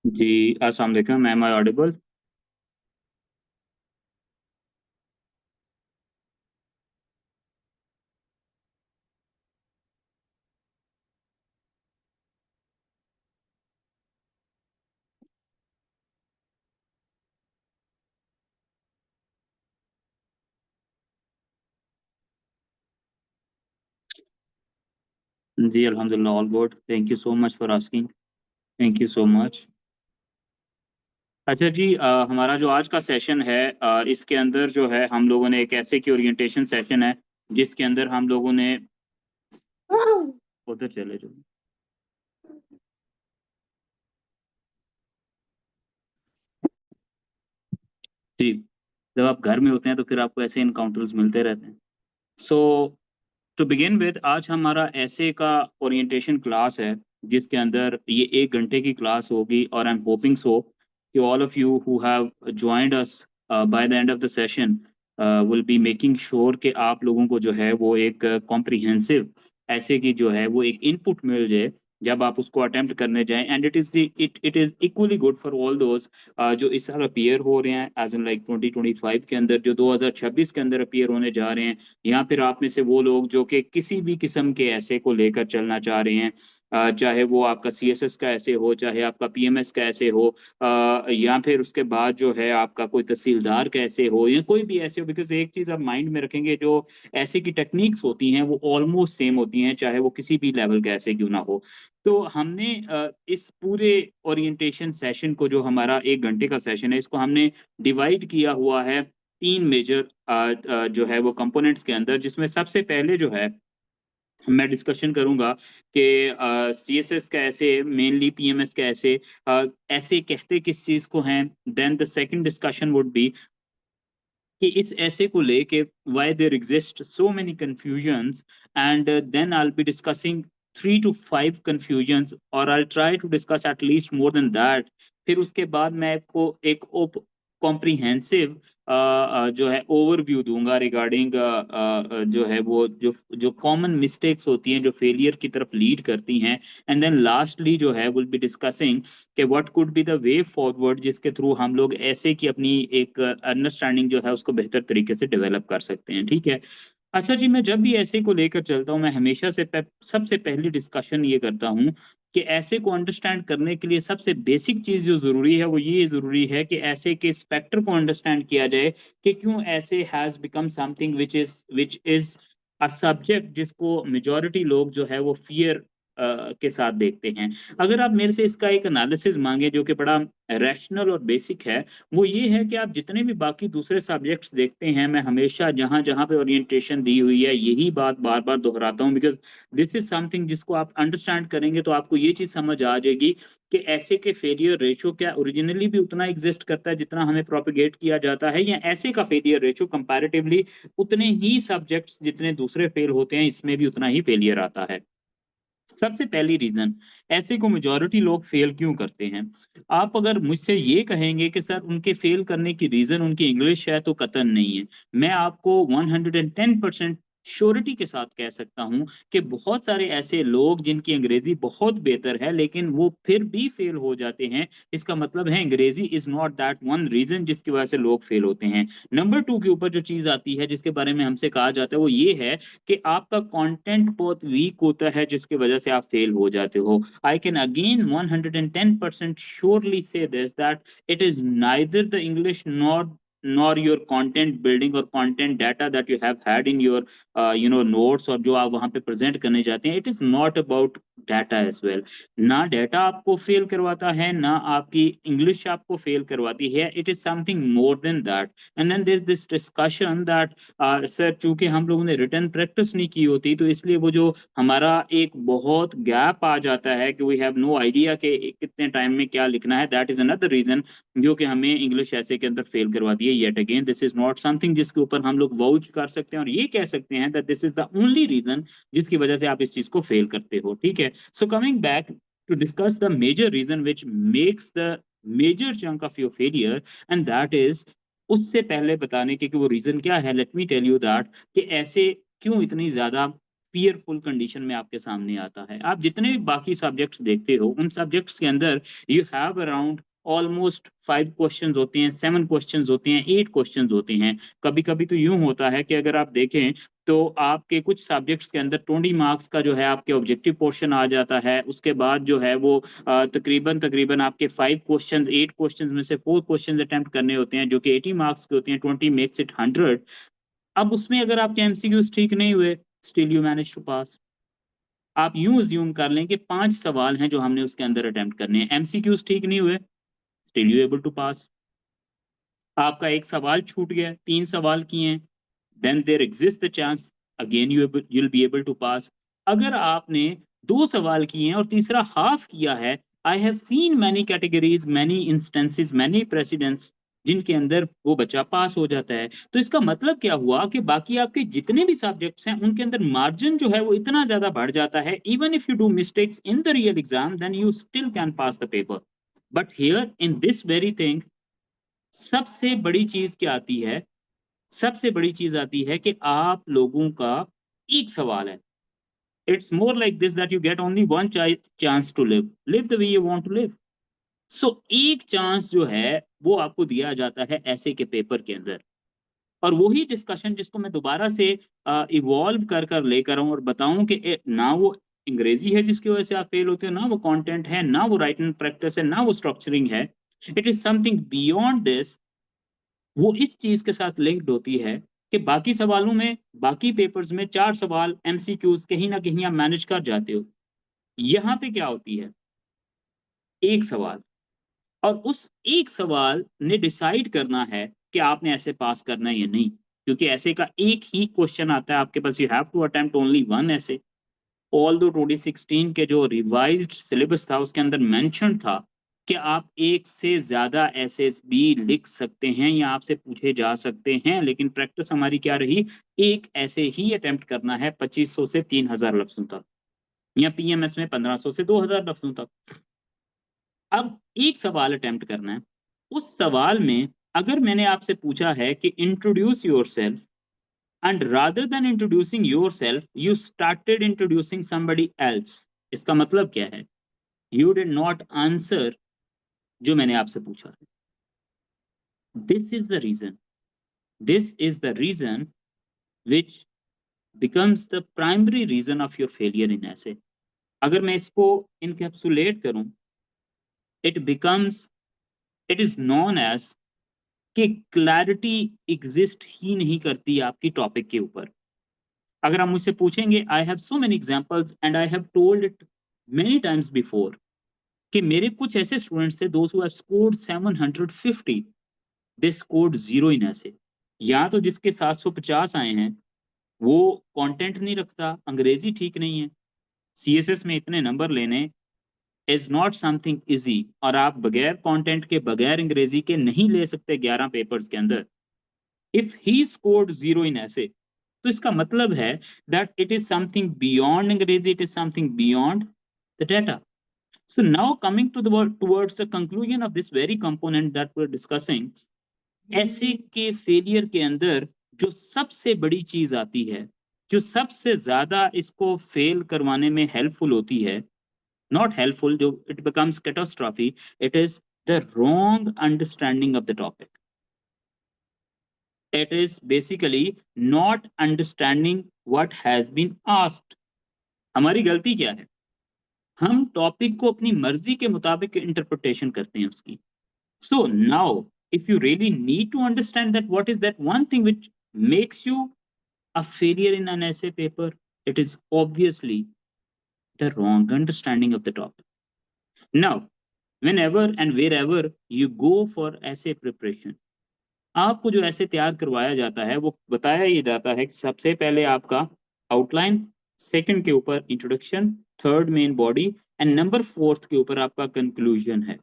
जी, अस्सलाम वालेकुम। एम आई ऑडिबल? जी, अल्हम्दुलिल्लाह all good. Thank you so much for asking. Thank you so much. अच्छा जी, हमारा जो आज का सेशन है, इसके अंदर जो है हम लोगों ने एक ऐसे की ओरिएंटेशन सेशन है जिसके अंदर हम लोगों ने उधर चले जाओ। जी, जब आप घर में होते हैं तो फिर आपको ऐसे एनकाउंटर्स मिलते रहते हैं। सो टू बिगिन विद, आज हमारा ऐसे का ओरिएंटेशन क्लास है जिसके अंदर ये 1 घंटे की क्लास होगी और आई एम होपिंग सो कि all of you who have joined us by the end of the session will be making sure कि आप लोगों को जो है वो एक कॉम्प्रिहेंसिव ऐसे की जो है वो एक इनपुट मिल जाए जब आप उसको अटेम्प्ट करने जाएं। And it is equally good for all those जो इस साल अपीयर हो रहे हैं एज इन लाइक 2025 के अंदर, जो 2026 के अंदर अपीयर होने जा रहे हैं, या फिर आप में से वो लोग जो कि किसी भी किस्म के ऐसे को लेकर चलना चाह रहे हैं, चाहे वो आपका सीएसएस का ऐसे हो, चाहे आपका पीएमएस का ऐसे हो, या फिर उसके बाद जो है आपका कोई तहसीलदार का ऐसे हो, या कोई भी ऐसे हो। बिकॉज एक चीज आप माइंड में रखेंगे, जो ऐसे की टेक्निक्स होती हैं वो ऑलमोस्ट सेम होती हैं, चाहे वो किसी भी लेवल का ऐसे क्यों ना हो। तो हमने इस पूरे ओरिएंटेशन सेशन को, जो हमारा 1 घंटे का सेशन है, इसको हमने डिवाइड किया हुआ है 3 मेजर जो है वो कंपोनेंट्स के अंदर, जिसमें सबसे पहले जो है मैं डिस्कशन करूंगा कि सीएसएस का ऐसे, मेनली पीएमएस का ऐसे, ऐसे कहते किस चीज को हैं। Then the second discussion would be कि इस ऐसे को लेके why there exist so many confusions, and then I will be discussing 3 to 5 confusions, और I try to discuss at least more than that. फिर उसके बाद मैं आपको एक कॉम्प्रिहेंसिव जो है ओवरव्यू दूंगा रिगार्डिंग जो है वो जो जो कॉमन मिस्टेक्स होती हैं जो फेलियर की तरफ लीड करती हैं। एंड देन लास्टली जो है विल बी डिस्कसिंग कि what could be the way forward, जिसके थ्रू हम लोग ऐसे की अपनी एक अंडरस्टैंडिंग जो है उसको बेहतर तरीके से डेवलप कर सकते हैं। ठीक है। अच्छा जी, मैं जब भी ऐसे को लेकर चलता हूँ, मैं हमेशा से सबसे पहली डिस्कशन ये करता हूँ कि ऐसे को अंडरस्टैंड करने के लिए सबसे बेसिक चीज जो जरूरी है वो ये जरूरी है कि ऐसे के स्पेक्टर को अंडरस्टैंड किया जाए कि क्यों ऐसे has become something which is a subject जिसको मेजॉरिटी लोग जो है वो फियर के साथ देखते हैं। अगर आप मेरे से इसका एक एनालिसिस मांगे जो कि बड़ा रैशनल और बेसिक है, वो ये है कि आप जितने भी बाकी दूसरे सब्जेक्ट्स देखते हैं, मैं हमेशा जहां जहां पे ओरिएंटेशन दी हुई है यही बात बार बार दोहराता हूँ, बिकॉज दिस इज समथिंग जिसको आप अंडरस्टैंड करेंगे तो आपको ये चीज समझ आ जाएगी कि ऐसे के फेलियर रेशो क्या ओरिजिनली भी उतना एग्जिस्ट करता है जितना हमें प्रोपिगेट किया जाता है, या ऐसे का फेलियर रेशो कंपैरेटिवली उतने ही सब्जेक्ट्स जितने दूसरे फेल होते हैं इसमें भी उतना ही फेलियर आता है। सबसे पहली रीजन, ऐसे को मेजॉरिटी लोग फेल क्यों करते हैं। आप अगर मुझसे ये कहेंगे कि सर उनके फेल करने की रीजन उनकी इंग्लिश है, तो कतन नहीं है। मैं आपको 110% श्योरिटी के साथ कह सकता हूं कि बहुत सारे ऐसे लोग जिनकी अंग्रेजी बहुत बेहतर है लेकिन वो फिर भी फेल हो जाते हैं। इसका मतलब है Angrezi is not that one reason जिसकी वजह से लोग फेल होते हैं। नंबर 2 के ऊपर जो चीज आती है जिसके बारे में हमसे कहा जाता है वो ये है कि आपका कंटेंट बहुत वीक होता है जिसकी वजह से आप फेल हो जाते हो। आई कैन अगेन 110% श्योरली से this that it is neither the English nor your content building or content data that you have had in your notes, और जो आप वहां पे प्रेजेंट करने जाते हैं, it is not about data as well. ना डाटा आपको फेल करवाता है ना आपकी इंग्लिश आपको फेल करवाती है, it is something more than that. And then there is this discussion that sir चूंकि हम लोगों ने रिटर्न प्रैक्टिस नहीं की होती तो इसलिए वो जो हमारा एक बहुत गैप आ जाता है कि वी हैव नो आइडिया कि कितने टाइम में क्या लिखना है, दैट इज अनदर रीजन जो कि हमें इंग्लिश ऐसे के अंदर फेल करवाती है। Yet again this is not something जिसके ऊपर हम लोग वाउच कर सकते हैं और ये कह सकते हैं that this is the only reason जिसकी वजह से आप इस चीज को फेल करते हो। ठीक है। So coming back to discuss the major reason which makes the major chunk of your failure, and that is, उससे पहले बताने के कि वो रीजन क्या है, let me tell you that कि ऐसे क्यों इतनी ज्यादा फीयरफुल कंडीशन में आपके सामने आता है। आप जितने भी बाकी सब्जेक्ट्स देखते हो, उन सब्जेक्ट्स के अंदर you have around almost 5 questions होते हैं, 7 क्वेश्चंस होते हैं, 8 क्वेश्चंस होते हैं। कभी-कभी तो यूँ होता है कि अगर आप देखें तो आपके कुछ सब्जेक्ट्स के अंदर 20 मार्क्स का जो है आपके ऑब्जेक्टिव पोर्शन आ जाता है। उसके बाद जो है वो तकरीबन आपके 5 क्वेश्चंस 8 क्वेश्चंस में से 4 क्वेश्चंस अटेम्प्ट करने होते हैं, जो कि 80 मार्क्स के होते हैं, 20 मेक्स इट 100। अब उसमें अगर आपके एमसीक्यूज ठीक नहीं हुए, स्टिल यू मैनेज टू पास। आप यूं अज्यूम कर लें कि 5 सवाल हैं जो हमने उसके अंदर अटेम्प्ट करने हैं, एमसीक्यूज ठीक नहीं हुए, still you able to pass. आपका एक सवाल छूट गया, 3 सवाल किए हैं, then there exist the chance again you'll be able to pass। अगर आपने 2 सवाल किए हैं और तीसरा हाफ किया है, I have seen many categories, many instances, many presidents जिनके अंदर वो बच्चा पास हो जाता है। तो इसका मतलब क्या हुआ कि बाकी आपके जितने भी सब्जेक्ट्स हैं उनके अंदर मार्जिन जो है वो इतना ज्यादा बढ़ जाता है, even if you do mistakes in the real exam then you still can pass the paper. But here in this very thing सबसे बड़ी चीज क्या आती है, सबसे बड़ी चीज आती है कि आप लोगों का एक सवाल है। It's more like this that you get only one chance to live the way you want to live. So एक चांस जो है वो आपको दिया जाता है ऐसे के पेपर के अंदर। और वही डिस्कशन जिसको मैं दोबारा से इवॉल्व कर कर लेकर आऊं और बताऊं कि ना वो अंग्रेजी है जिसकी वजह से आप फेल होते हो, ना वो कंटेंट है, ना वो राइटिंग प्रैक्टिस है, ना वो स्ट्रक्चरिंग है। It is something beyond this. वो इस चीज के साथ लिंक्ड होती है कि बाकी सवालों में, बाकी पेपर्स में 4 सवाल एमसीक्यूज कहीं ना कहीं आप मैनेज कर जाते हो। यहाँ पे क्या होती है, एक सवाल, और उस एक सवाल ने डिसाइड करना है कि आपने ऐसे पास करना है या नहीं। क्योंकि ऐसे का एक ही क्वेश्चन आता है आपके पास, you have to attempt only one essay. Although 2016 के जो रिवाइज्ड सिलेबस था उसके अंदर मेंशन था कि आप एक से ज्यादा एसेस भी लिख सकते हैं या आपसे पूछे जा सकते हैं, लेकिन प्रैक्टिस हमारी क्या रही, एक ऐसे ही अटेम्प्ट करना है 2500 से 3000 लफ्जों तक, या पीएमएस में 1500 से 2000 लफ्जों तक। अब एक सवाल अटेम्प्ट करना है, उस सवाल में अगर मैंने आपसे पूछा है कि introduce yourself, and rather than introducing yourself you started introducing somebody else, इसका मतलब क्या है, you did not answer जो मैंने आपसे पूछा है। this is the reason this is the reason which becomes the primary reason of your failure in essay। अगर मैं इसको इनकैप्सुलेट करूं, it becomes, it is known as कि क्लैरिटी एग्जिस्ट ही नहीं करती आपकी टॉपिक के ऊपर। अगर आप मुझसे पूछेंगे, I have so many examples and I have told it many times before, कि मेरे कुछ ऐसे स्टूडेंट्स थे दोस्त who have scored 750, they scored zero in essay. या तो जिसके 750 आए हैं वो कंटेंट नहीं रखता, अंग्रेजी ठीक नहीं है। सीएसएस में इतने नंबर लेने इज नॉट समथिंग इजी, और आप बगैर कंटेंट के, बगैर अंग्रेजी के नहीं ले सकते 11 पेपर्स के अंदर। If he scored zero in ऐसे, तो इसका मतलब है that it is something beyond अंग्रेजी, it is something beyond the data। So now coming to the towards the conclusion of this very component that we're discussing, ऐसे के failure के अंदर जो सबसे बड़ी चीज आती है, जो सबसे ज्यादा इसको फेल करवाने में हेल्पफुल होती है, नॉट हेल्पफुल, जो it becomes catastrophe, it is the wrong understanding of the topic. It is basically not understanding what has been asked। हमारी गलती क्या है, हम टॉपिक को अपनी मर्जी के मुताबिक इंटरप्रिटेशन करते हैं उसकी। So now if you really need to understand that what is that one thing which makes you a failure in an essay paper, it is obviously the wrong understanding of the topic। Now whenever and wherever you go for essay preparation, आपको जो ऐसे तैयार करवाया जाता है वो बताया ये जाता है कि सबसे पहले आपका आउटलाइन, सेकंड के ऊपर introduction, third main body, and number fourth के ऊपर आपका कंक्लूजन है।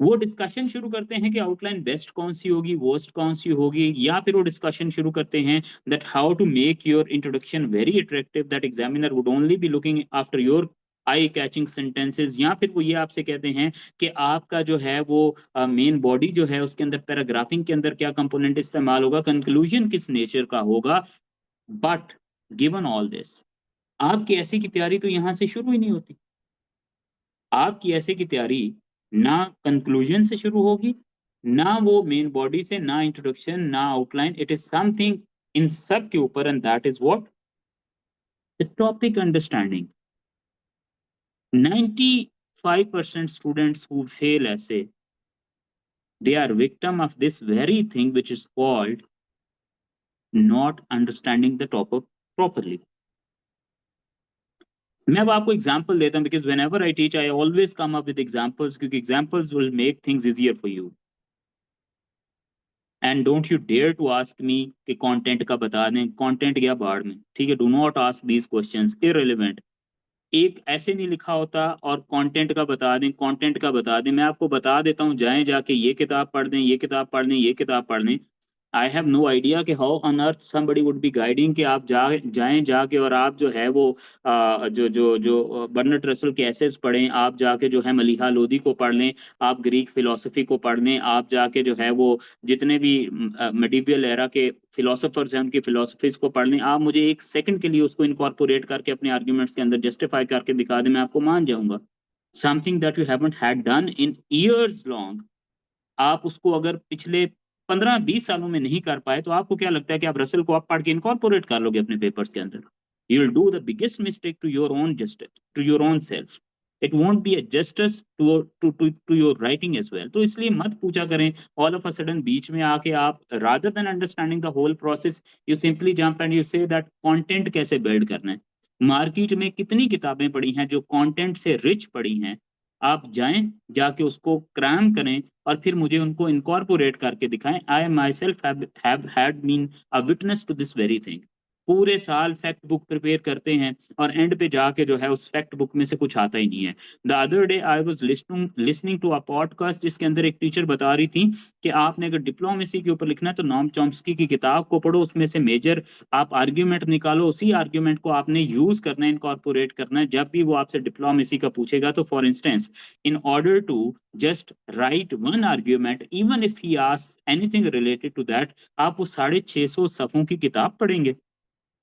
वो डिस्कशन शुरू करते हैं कि आउटलाइन बेस्ट कौन सी होगी, वर्स्ट कौन सी होगी, या फिर वो डिस्कशन शुरू करते हैं that how to make your introduction very attractive that examiner would only be looking after your eye catching sentences. या फिर वो ये आपसे कहते हैं कि आपका जो है वो मेन बॉडी जो है उसके अंदर पैराग्राफिंग के अंदर क्या कंपोनेंट इस्तेमाल होगा, कंक्लूजन किस नेचर का होगा। बट गिवन ऑल दिस, आपकी ऐसे की तैयारी तो यहाँ से शुरू ही नहीं होती। आपकी ऐसे की तैयारी ना कंक्लूजन से शुरू होगी, ना वो मेन बॉडी से, ना इंट्रोडक्शन, ना outline, it is something in सब के ऊपर, and that is what the topic understanding. 95% students who fail essay, they are victim of this very thing which is called not understanding the topic properly. मैं अब आपको example देता हूं because whenever I teach I always come up with examples क्योंकि examples will make things easier for you. And don't you dare to ask me कि content का बता दें, कंटेंट गया बाहर में, ठीक है? Do not ask these questions, irrelevant. एक ऐसे नहीं लिखा होता और कंटेंट का बता दें, कंटेंट का बता दें। मैं आपको बता देता हूँ, जाएं जाके ये किताब पढ़ दें, ये किताब पढ़ दें, ये किताब पढ़ दें। आई हैव नो आइडिया कि how on earth somebody would be guiding कि आप जाएं जाके और आप जो है वो जो जो जो बर्नार्ड रसल के एसेस पढ़ें, आप जाके जो है मलीहा लोदी को पढ़ लें, आप ग्रीक फिलोसफी को पढ़ लें, आप जाके जो है वो जितने भी मेडिवल एरा के फिलोसफर्स हैं उनकी फिलोसफीज को पढ़ लें। आप मुझे एक सेकंड के लिए उसको इनकॉर्पोरेट करके अपने आर्ग्यूमेंट्स के अंदर जस्टिफाई करके दिखा दें, मैं आपको मान जाऊंगा। Something that you haven't had done in years long, आप उसको अगर पिछले 15-20 सालों में नहीं कर पाए, तो आपको क्या लगता है कि आप रसल को आप पढ़ के इनकॉर्पोरेट कर लोगे अपने पेपर्स के अंदर? You will do the biggest mistake to your own justice, to your own self. It won't be a justice to your writing as well. तो इसलिए मत पूछा करें ऑल ऑफ अ सडन बीच में आके आप, rather than understanding the whole process, you simply jump and you say that content कैसे बिल्ड करना है। मार्केट में कितनी किताबें पड़ी हैं जो कंटेंट से रिच पड़ी हैं, आप जाएं जाके उसको क्रैम करें और फिर मुझे उनको इनकॉर्पोरेट करके दिखाएं। I myself have had been a witness to this very thing. पूरे साल फैक्ट बुक प्रिपेयर करते हैं और एंड पे जाके जो है उस फैक्ट बुक में से कुछ आता ही नहीं है। The other day I was listening to a podcast जिसके अंदर एक टीचर बता रही थी कि आपने अगर डिप्लोमेसी के ऊपर लिखना है तो नॉम चॉम्स्की की किताब को पढ़ो, उसमें से मेजर आप आर्ग्यूमेंट निकालो, उसी आर्ग्यूमेंट को आपने यूज करना है, इनकॉर्पोरेट करना है जब भी वो आपसे डिप्लोमेसी का पूछेगा। तो for instance, in order to just write one argument, even if he asks anything related to that, आप वो 650 सफ़ों की किताब पढ़ेंगे।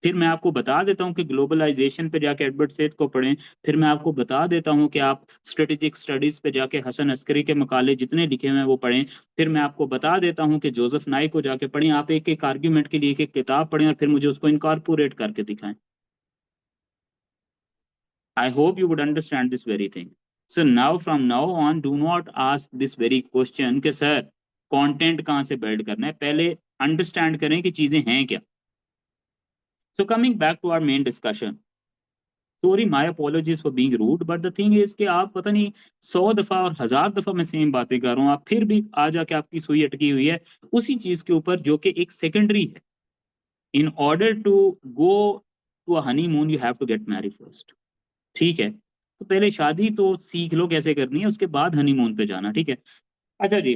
फिर मैं आपको बता देता हूँ कि ग्लोबलाइजेशन पे जाके एडवर्ड सेथ को पढ़ें। फिर मैं आपको बता देता हूँ कि आप स्ट्रेटेजिक स्टडीज पे जाके हसन अस्करी के मकाले जितने लिखे हुए हैं वो पढ़ें। फिर मैं आपको बता देता हूँ कि जोसेफ नाई को जाके पढ़ें। आप एक एक आर्ग्यूमेंट के लिए एक एक किताब पढ़ें और फिर मुझे उसको इनकॉर्पोरेट करके दिखाएं। I hope you would understand this very thing. So now from now on, do not ask this very question कि सर कंटेंट कहाँ से बिल्ड करना है, पहले अंडरस्टैंड करें कि चीजें हैं क्या। So coming back to our main discussion. Sorry, my apologies for being rude, but the thing is कि आप पता नहीं 100 दफा और 1000 दफा मैं सेम बातें कर रहा हूँ, आप फिर भी आ जाके आपकी सुई अटकी हुई है उसी चीज के ऊपर जो कि एक सेकेंडरी है। In order to go to a honeymoon you have to get married first. ठीक है, तो पहले शादी तो सीख लो कैसे करनी है, उसके बाद हनीमून पे जाना, ठीक है? अच्छा जी,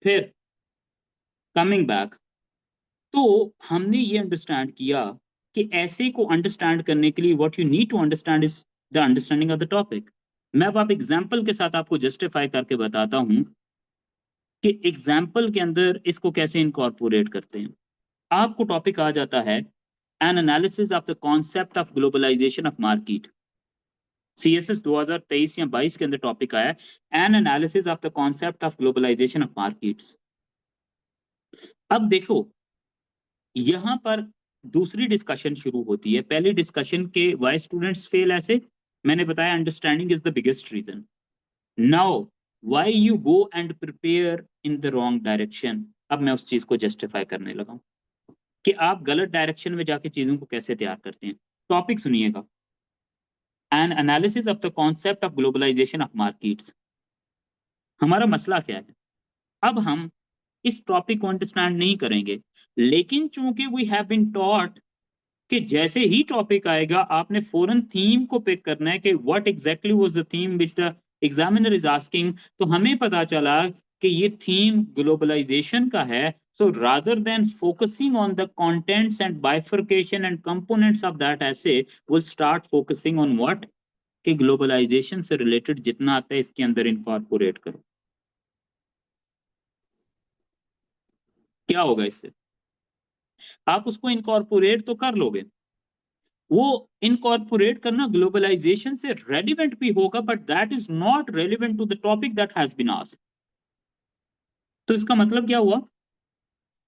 फिर कमिंग बैक, तो हमने ये अंडरस्टैंड किया कि ऐसे को अंडरस्टैंड करने के लिए what you need to understand is the understanding of the topic. मैं अब आप एग्जाम्पल के साथ आपको जस्टिफाई करके बताता हूं कि एग्जाम्पल के अंदर इसको कैसे इनकॉर्पोरेट करते हैं। आपको टॉपिक आ जाता है an analysis of the concept of globalisation of market. CSS 2023 या 22 के अंदर टॉपिक आया है an analysis of the concept of globalisation of markets. अब देखो, यहां पर दूसरी डिस्कशन शुरू होती है। पहली डिस्कशन के वाई स्टूडेंट्स फेल ऐसे, मैंने बताया understanding is the biggest reason. Now why you go and prepare in the wrong direction, अब मैं उस चीज को जस्टिफाई करने लगा हूं कि आप गलत डायरेक्शन में जाके चीजों को कैसे तैयार करते हैं। टॉपिक सुनिएगा, an analysis of the concept of globalisation of markets. हमारा मसला क्या है? अब हम इस टॉपिक को अंडरस्टैंड नहीं करेंगे, लेकिन चूंकि वी हैव बीन टॉट कि जैसे ही टॉपिक आएगा आपने फौरन थीम को पिक करना है कि what exactly was the theme which the examiner is asking. तो हमें पता चला कि ये थीम ग्लोबलाइजेशन का है। So rather than focusing on the contents and bifurcation and components of that essay, will start focusing on what, कि globalization से रिलेटेड जितना आता है इसके अंदर इनकॉर्पोरेट करो। क्या होगा इससे? आप उसको इनकॉर्पोरेट तो कर लोगे, वो इनकॉर्पोरेट करना ग्लोबलाइजेशन से रेलिवेंट भी होगा, but that is not relevant to the topic that has been asked. तो इसका मतलब क्या हुआ?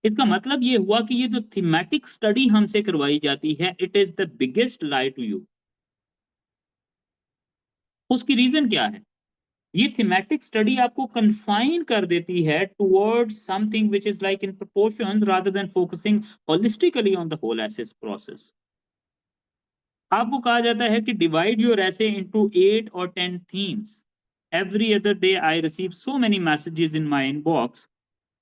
इसका मतलब ये हुआ कि ये जो थीमेटिक स्टडी हमसे करवाई जाती है, it is the biggest lie to you. उसकी रीजन क्या है? ये थीमेटिक स्टडी आपको कन्फाइन कर देती है towards something which is like in proportions rather than focusing holistically on the whole assess process. आपको कहा जाता है कि डिवाइड योर ऐसे इनटू 8 और 10 themes. Every other day I receive so many messages in my inbox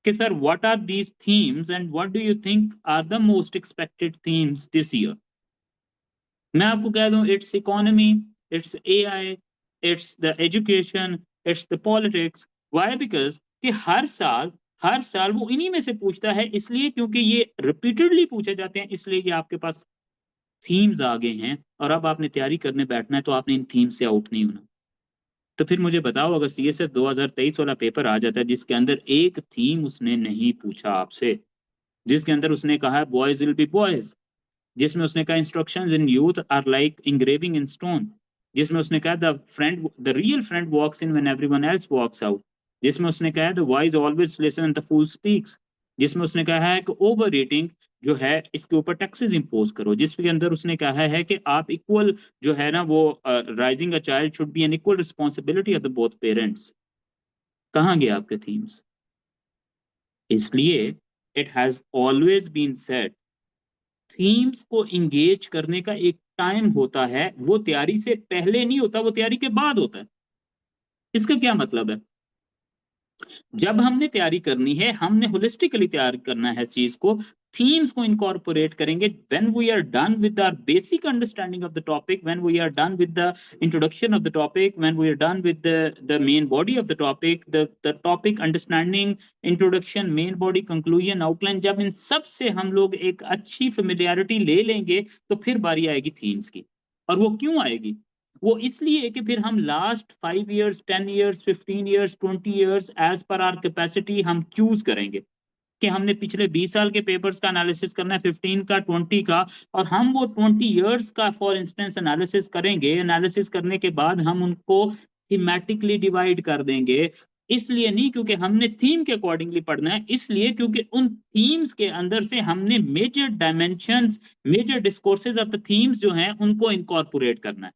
कि sir what are these themes and what do you think are the most expected themes this year. मैं आपको कह दूं, it's economy, it's AI, it's the education, it's the politics. Why? Because कि हर साल वो इन्हीं में से पूछता है, इसलिए क्योंकि ये रिपीटेडली पूछे जाते हैं, इसलिए ये आपके पास थीम्स आ गए हैं। और अब आपने तैयारी करने बैठना है तो आपने इन थीम से आउट नहीं होना। तो फिर मुझे बताओ, अगर सीएसएस 2023 वाला पेपर आ जाता है जिसके अंदर एक थीम उसने नहीं पूछा आपसे, जिसके अंदर उसने कहा है बॉयज विल बी बॉयज, जिसमें उसने कहा instructions in youth are like engraving in stone, जिसमें उसने कहा the real friend walks in when everyone else walks out, जिसमें उसने कहा है the wise always listen and the fool speaks, जिसमें उसने कहा है कि ओवर रेटिंग जो है इसके ऊपर टैक्सेस इंपोज करो, जिसके अंदर उसने कहा है कि आप इक्वल जो है ना वो rising a child should be an equal responsibility of the both parents. कहाँ गए आपके थीम्स? इसलिए it has always been said, themes को इंगेज करने का एक टाइम होता है, वो तैयारी से पहले नहीं होता, वो तैयारी के बाद होता है। इसका क्या मतलब है? जब हमने तैयारी करनी है, हमने होलिस्टिकली तैयार करना है चीज को, थीम्स को इनकॉर्पोरेट करेंगे when we are done with our basic understanding of the topic, when we are done with the introduction of the topic, when we are done with the main body of the topic, the topic understanding, introduction, main body, conclusion, outline. जब इन सब से हम लोग एक अच्छी familiarity ले लेंगे, तो फिर बारी आएगी थीम्स की। और वो क्यों आएगी? वो इसलिए कि फिर हम last 5 years, 10 years, 15 years, 20 years as per our capacity हम चूज करेंगे कि हमने पिछले 20 साल के पेपर्स का एनालिसिस करना है, 15 का, 20 का। और हम वो 20 इयर्स का फॉर इंस्टेंस एनालिसिस करेंगे। एनालिसिस करने के बाद हम उनको थीमेटिकली डिवाइड कर देंगे। इसलिए नहीं क्योंकि हमने थीम के अकॉर्डिंगली पढ़ना है, इसलिए क्योंकि उन थीम्स के अंदर से हमने major dimensions, major discourses of the themes जो हैं उनको इनकॉर्पोरेट करना है।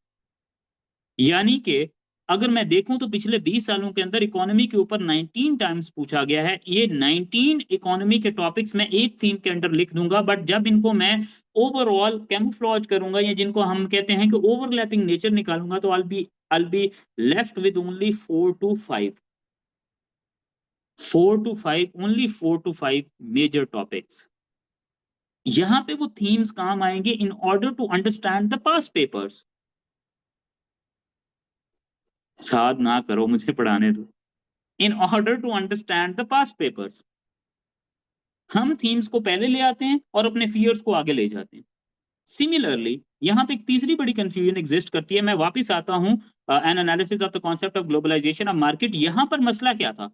यानी कि अगर मैं देखूं तो पिछले 20 सालों के अंदर इकोनॉमी के ऊपर 19 टाइम्स पूछा गया है। ये 19 इकोनॉमी के टॉपिक्स में एक थीम के अंदर लिख दूंगा, बट जब इनको मैं ओवरऑल कैमोफ्लेज करूंगा, या जिनको हम कहते हैं कि ओवरलैपिंग नेचर निकालूंगा, तो I'll be left with only 4 to 5, 4 to 5, only 4 to 5 major topics. यहाँ पे वो थीम्स काम आएंगे in order to understand the past papers. साध ना करो, मुझे पढ़ाने दो। In order to understand the past papers, हम थीम्स को पहले ले आते हैं और अपने फियर्स को आगे ले जाते हैं। सिमिलरली यहाँ पे एक तीसरी बड़ी कंफ्यूजन एग्जिस्ट करती है। मैं वापस आता हूँ an analysis of the concept of globalisation of market. यहाँ पर मसला क्या था?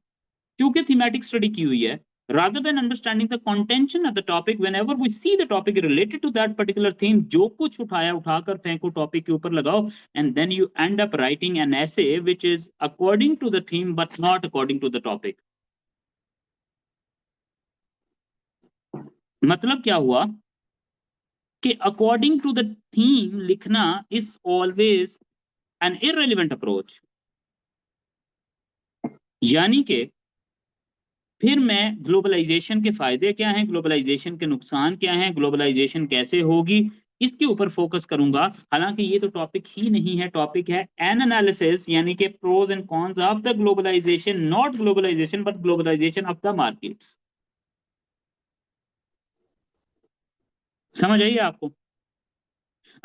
क्योंकि थीमेटिक स्टडी की हुई है, rather than understanding the contention of the topic, whenever we see the topic related to that particular theme, जो कुछ उठाया उठाकर फेंको, टॉपिक के ऊपर लगाओ, and then you end up writing an essay which is according to the theme but not according to the topic। मतलब क्या हुआ कि अकॉर्डिंग टू द थीम लिखना is always an irrelevant approach. यानी कि फिर मैं ग्लोबलाइजेशन के फायदे क्या हैं, ग्लोबलाइजेशन के नुकसान क्या हैं, ग्लोबलाइजेशन कैसे होगी, इसके ऊपर फोकस करूंगा। हालांकि ये तो टॉपिक ही नहीं है, टॉपिक है एन एनालिसिस, यानी कि pros and cons of the globalisation, not globalisation but globalisation of the markets. समझ आइए आपको?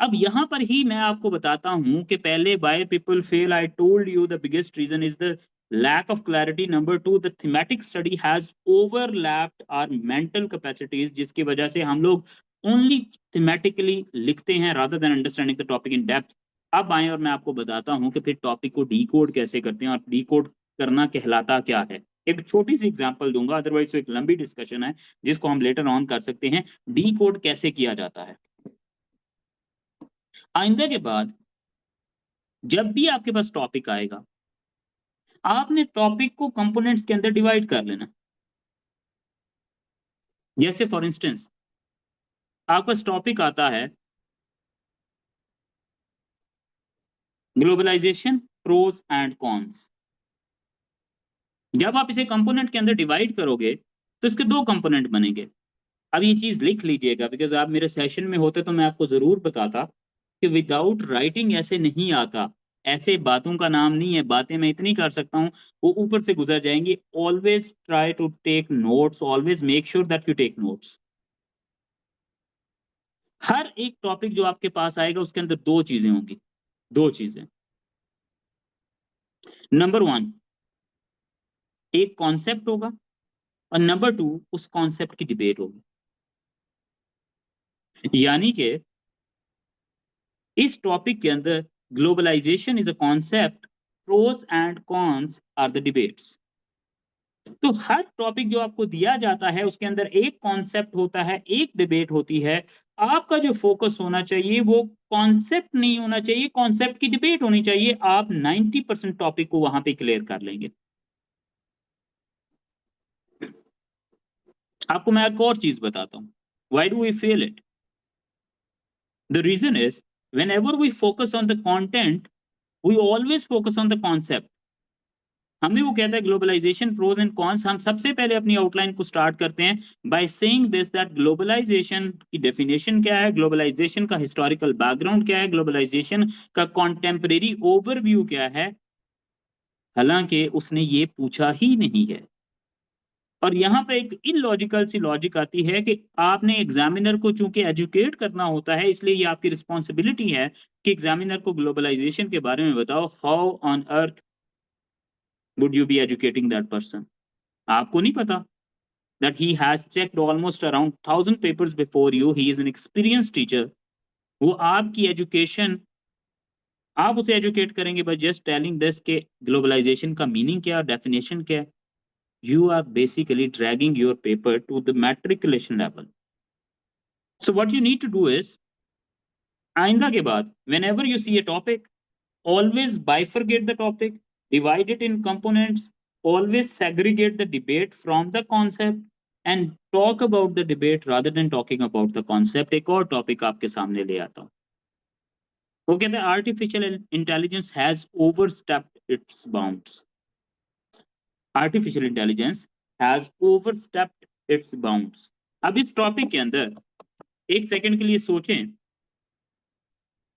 अब यहां पर ही मैं आपको बताता हूं कि पहले why people fail, I told you the biggest reason is the lack of clarity. Number 2, the thematic study has overlapped our mental capacities, जिसकी वजह से हम लोग only thematically लिखते हैं rather than understanding the topic in depth। अब आए और मैं आपको बताता हूं कि फिर टॉपिक को डीकोड कैसे करते हैं और डीकोड करना कहलाता क्या है। एक छोटी सी एग्जांपल दूंगा, अदरवाइज तो एक लंबी डिस्कशन है जिसको हम लेटर ऑन कर सकते हैं। डीकोड कैसे किया जाता है? आइंदा के बाद जब भी आपके पास टॉपिक आएगा, आपने टॉपिक को कंपोनेंट्स के अंदर डिवाइड कर लेना। जैसे फॉर इंस्टेंस आपके पास टॉपिक आता है ग्लोबलाइजेशन प्रोज एंड कॉन्स। जब आप इसे कंपोनेंट के अंदर डिवाइड करोगे तो इसके दो कंपोनेंट बनेंगे। अब ये चीज लिख लीजिएगा, बिकॉज आप मेरे सेशन में होते तो मैं आपको जरूर बताता कि विदाउट राइटिंग ऐसे नहीं आता। ऐसे बातों का नाम नहीं है, बातें मैं इतनी कर सकता हूँ वो ऊपर से गुजर जाएंगी। Always try to take notes, always make sure that you take notes. हर एक टॉपिक जो आपके पास आएगा उसके अंदर दो चीजें होंगी, दो चीजें। नंबर वन, एक कॉन्सेप्ट होगा, और नंबर टू, उस कॉन्सेप्ट की डिबेट होगी। यानी कि इस टॉपिक के अंदर globalisation is a concept, pros and cons are the debates. तो हर टॉपिक जो आपको दिया जाता है उसके अंदर एक कॉन्सेप्ट होता है, एक डिबेट होती है। आपका जो फोकस होना चाहिए वो कॉन्सेप्ट नहीं होना चाहिए, कॉन्सेप्ट की डिबेट होनी चाहिए। आप 90% टॉपिक को वहां पे क्लियर कर लेंगे। आपको मैं एक और चीज बताता हूं, why do we fail it. The reason is whenever we focus on the content, we always focus on the concept। हमें वो कहता है ग्लोबलाइजेशन प्रोज एंड कॉन्स। हम सबसे पहले अपनी आउटलाइन को स्टार्ट करते हैं by saying this, that globalisation की डेफिनेशन क्या है, ग्लोबलाइजेशन का हिस्टोरिकल बैकग्राउंड क्या है, ग्लोबलाइजेशन का कॉन्टेम्परेरी ओवरव्यू क्या है। हालांकि उसने ये पूछा ही नहीं है। और यहाँ पे एक इलॉजिकल सी लॉजिक आती है कि आपने एग्जामिनर को चूंकि एजुकेट करना होता है, इसलिए ये आपकी रिस्पॉन्सिबिलिटी है कि एग्जामिनर को ग्लोबलाइजेशन के बारे में बताओ। How on earth would you be educating that person? आपको नहीं पता that he has checked almost around 1,000 papers before you, he is an experienced teacher। वो आपकी एजुकेशन, आप उसे एजुकेट करेंगे बाय जस्ट टेलिंग दिस के ग्लोबलाइजेशन का मीनिंग क्या, डेफिनेशन क्या है। You are basically dragging your paper to the matriculation level. So what you need to do is, आइंदा के बाद whenever you see a topic, always bifurcate the topic, divide it in components, always segregate the debate from the concept, and talk about the debate rather than talking about the concept। एक और topic आपके सामने ले आता हूं, वो कहते हैं artificial intelligence has overstepped its bounds. Artificial intelligence has overstepped its bounds. अब इस टॉपिक के अंदर एक सेकंड के लिए सोचें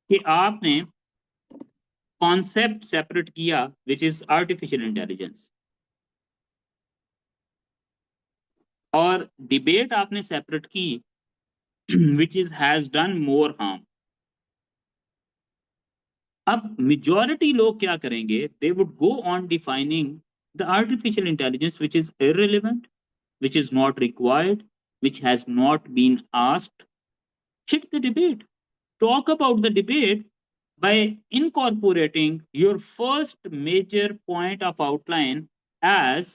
कि आपने कॉन्सेप्ट सेपरेट किया विच इज आर्टिफिशियल इंटेलिजेंस, और डिबेट आपने सेपरेट की which is has done more harm. अब मेजॉरिटी लोग क्या करेंगे, they would go on defining the artificial intelligence which is irrelevant, which is not required, which has not been asked. Hit the debate. Talk about the debate by incorporating your first major point of outline as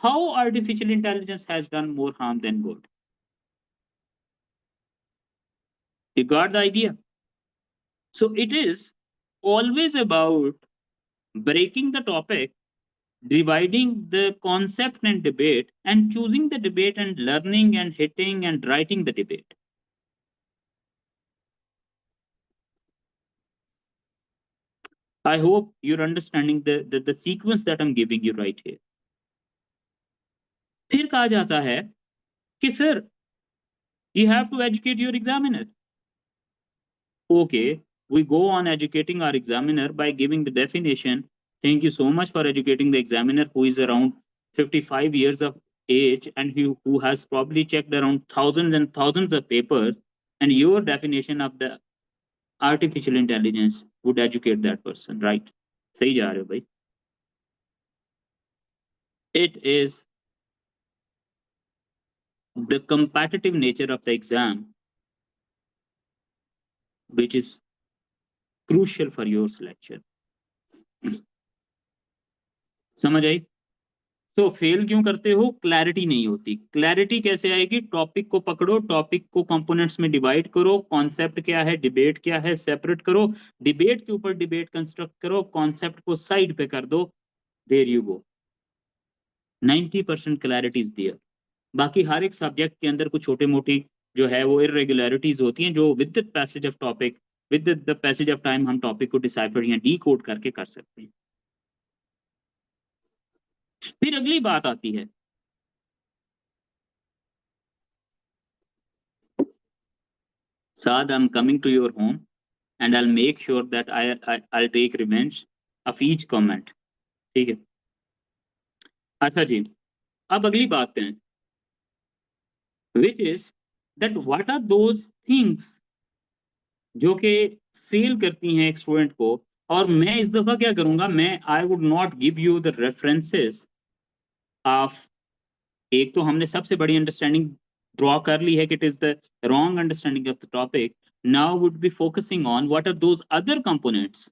how artificial intelligence has done more harm than good. You got the idea? So it is always about breaking the topic, dividing the concept and debate, and choosing the debate and learning and hitting and writing the debate. I hope you're understanding the sequence that I'm giving you right here. फिर कहा जाता है कि sir you have to educate your examiner. Okay, we go on educating our examiner by giving the definition. Thank you so much for educating the examiner who is around 55 years of age and who has probably checked around thousands and thousands of papers, and your definition of the artificial intelligence would educate that person, right? सही जा रहे हो भाई? It is the competitive nature of the exam which is crucial for your selection। समझ आई? तो fail क्यों करते हो? क्लैरिटी नहीं होती। क्लैरिटी कैसे आएगी? टॉपिक को पकड़ो, टॉपिक को कंपोनेंट्स में डिवाइड करो, कॉन्सेप्ट क्या है, डिबेट क्या है, सेपरेट करो, डिबेट के ऊपर डिबेट कंस्ट्रक्ट करो, कॉन्सेप्ट को साइड पे कर दो, there you go, 90% clarity is there. बाकी हर एक सब्जेक्ट के अंदर कुछ छोटे मोटी जो है वो इरेगुलरिटीज होती हैं, जो with the passage of topic, with the passage of time हम टॉपिक को डिसाइफर या डी कोड करके कर सकते हैं। फिर अगली बात आती है, Saad, I'm coming to your home and I'll make sure that I'll take revenge of each comment. ठीक है? अच्छा जी, अब अगली बात पे हैं, which is that what are those things जो कि फेल करती हैं एक स्टूडेंट को। और मैं इस दफा क्या करूंगा, मैं I would not give you the references of, एक तो हमने सबसे बड़ी अंडरस्टैंडिंग ड्रॉ कर ली है कि it is the wrong understanding of the topic. Now would be focusing on what are those other components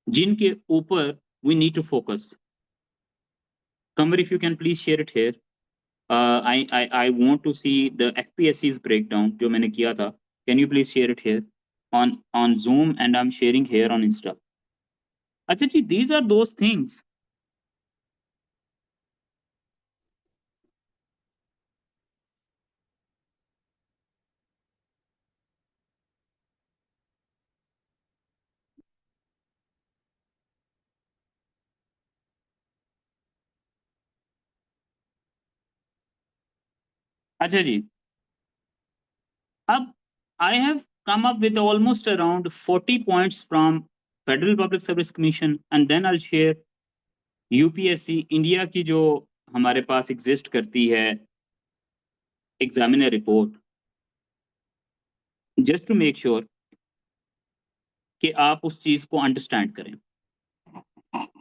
जिनके ऊपर we need to focus. Kamar, if you can please share it here. I want to see the FPSC's breakdown जो मैंने किया था. Can you please share it here on Zoom, and I'm sharing here on Insta. अच्छा जी, these are those things. अच्छा जी, अब I have come up with almost around 40 points from Federal Public Service Commission, and then I'll share UPSC India की जो हमारे पास exist करती है examiner report, just to make sure कि आप उस चीज को अंडरस्टैंड करें।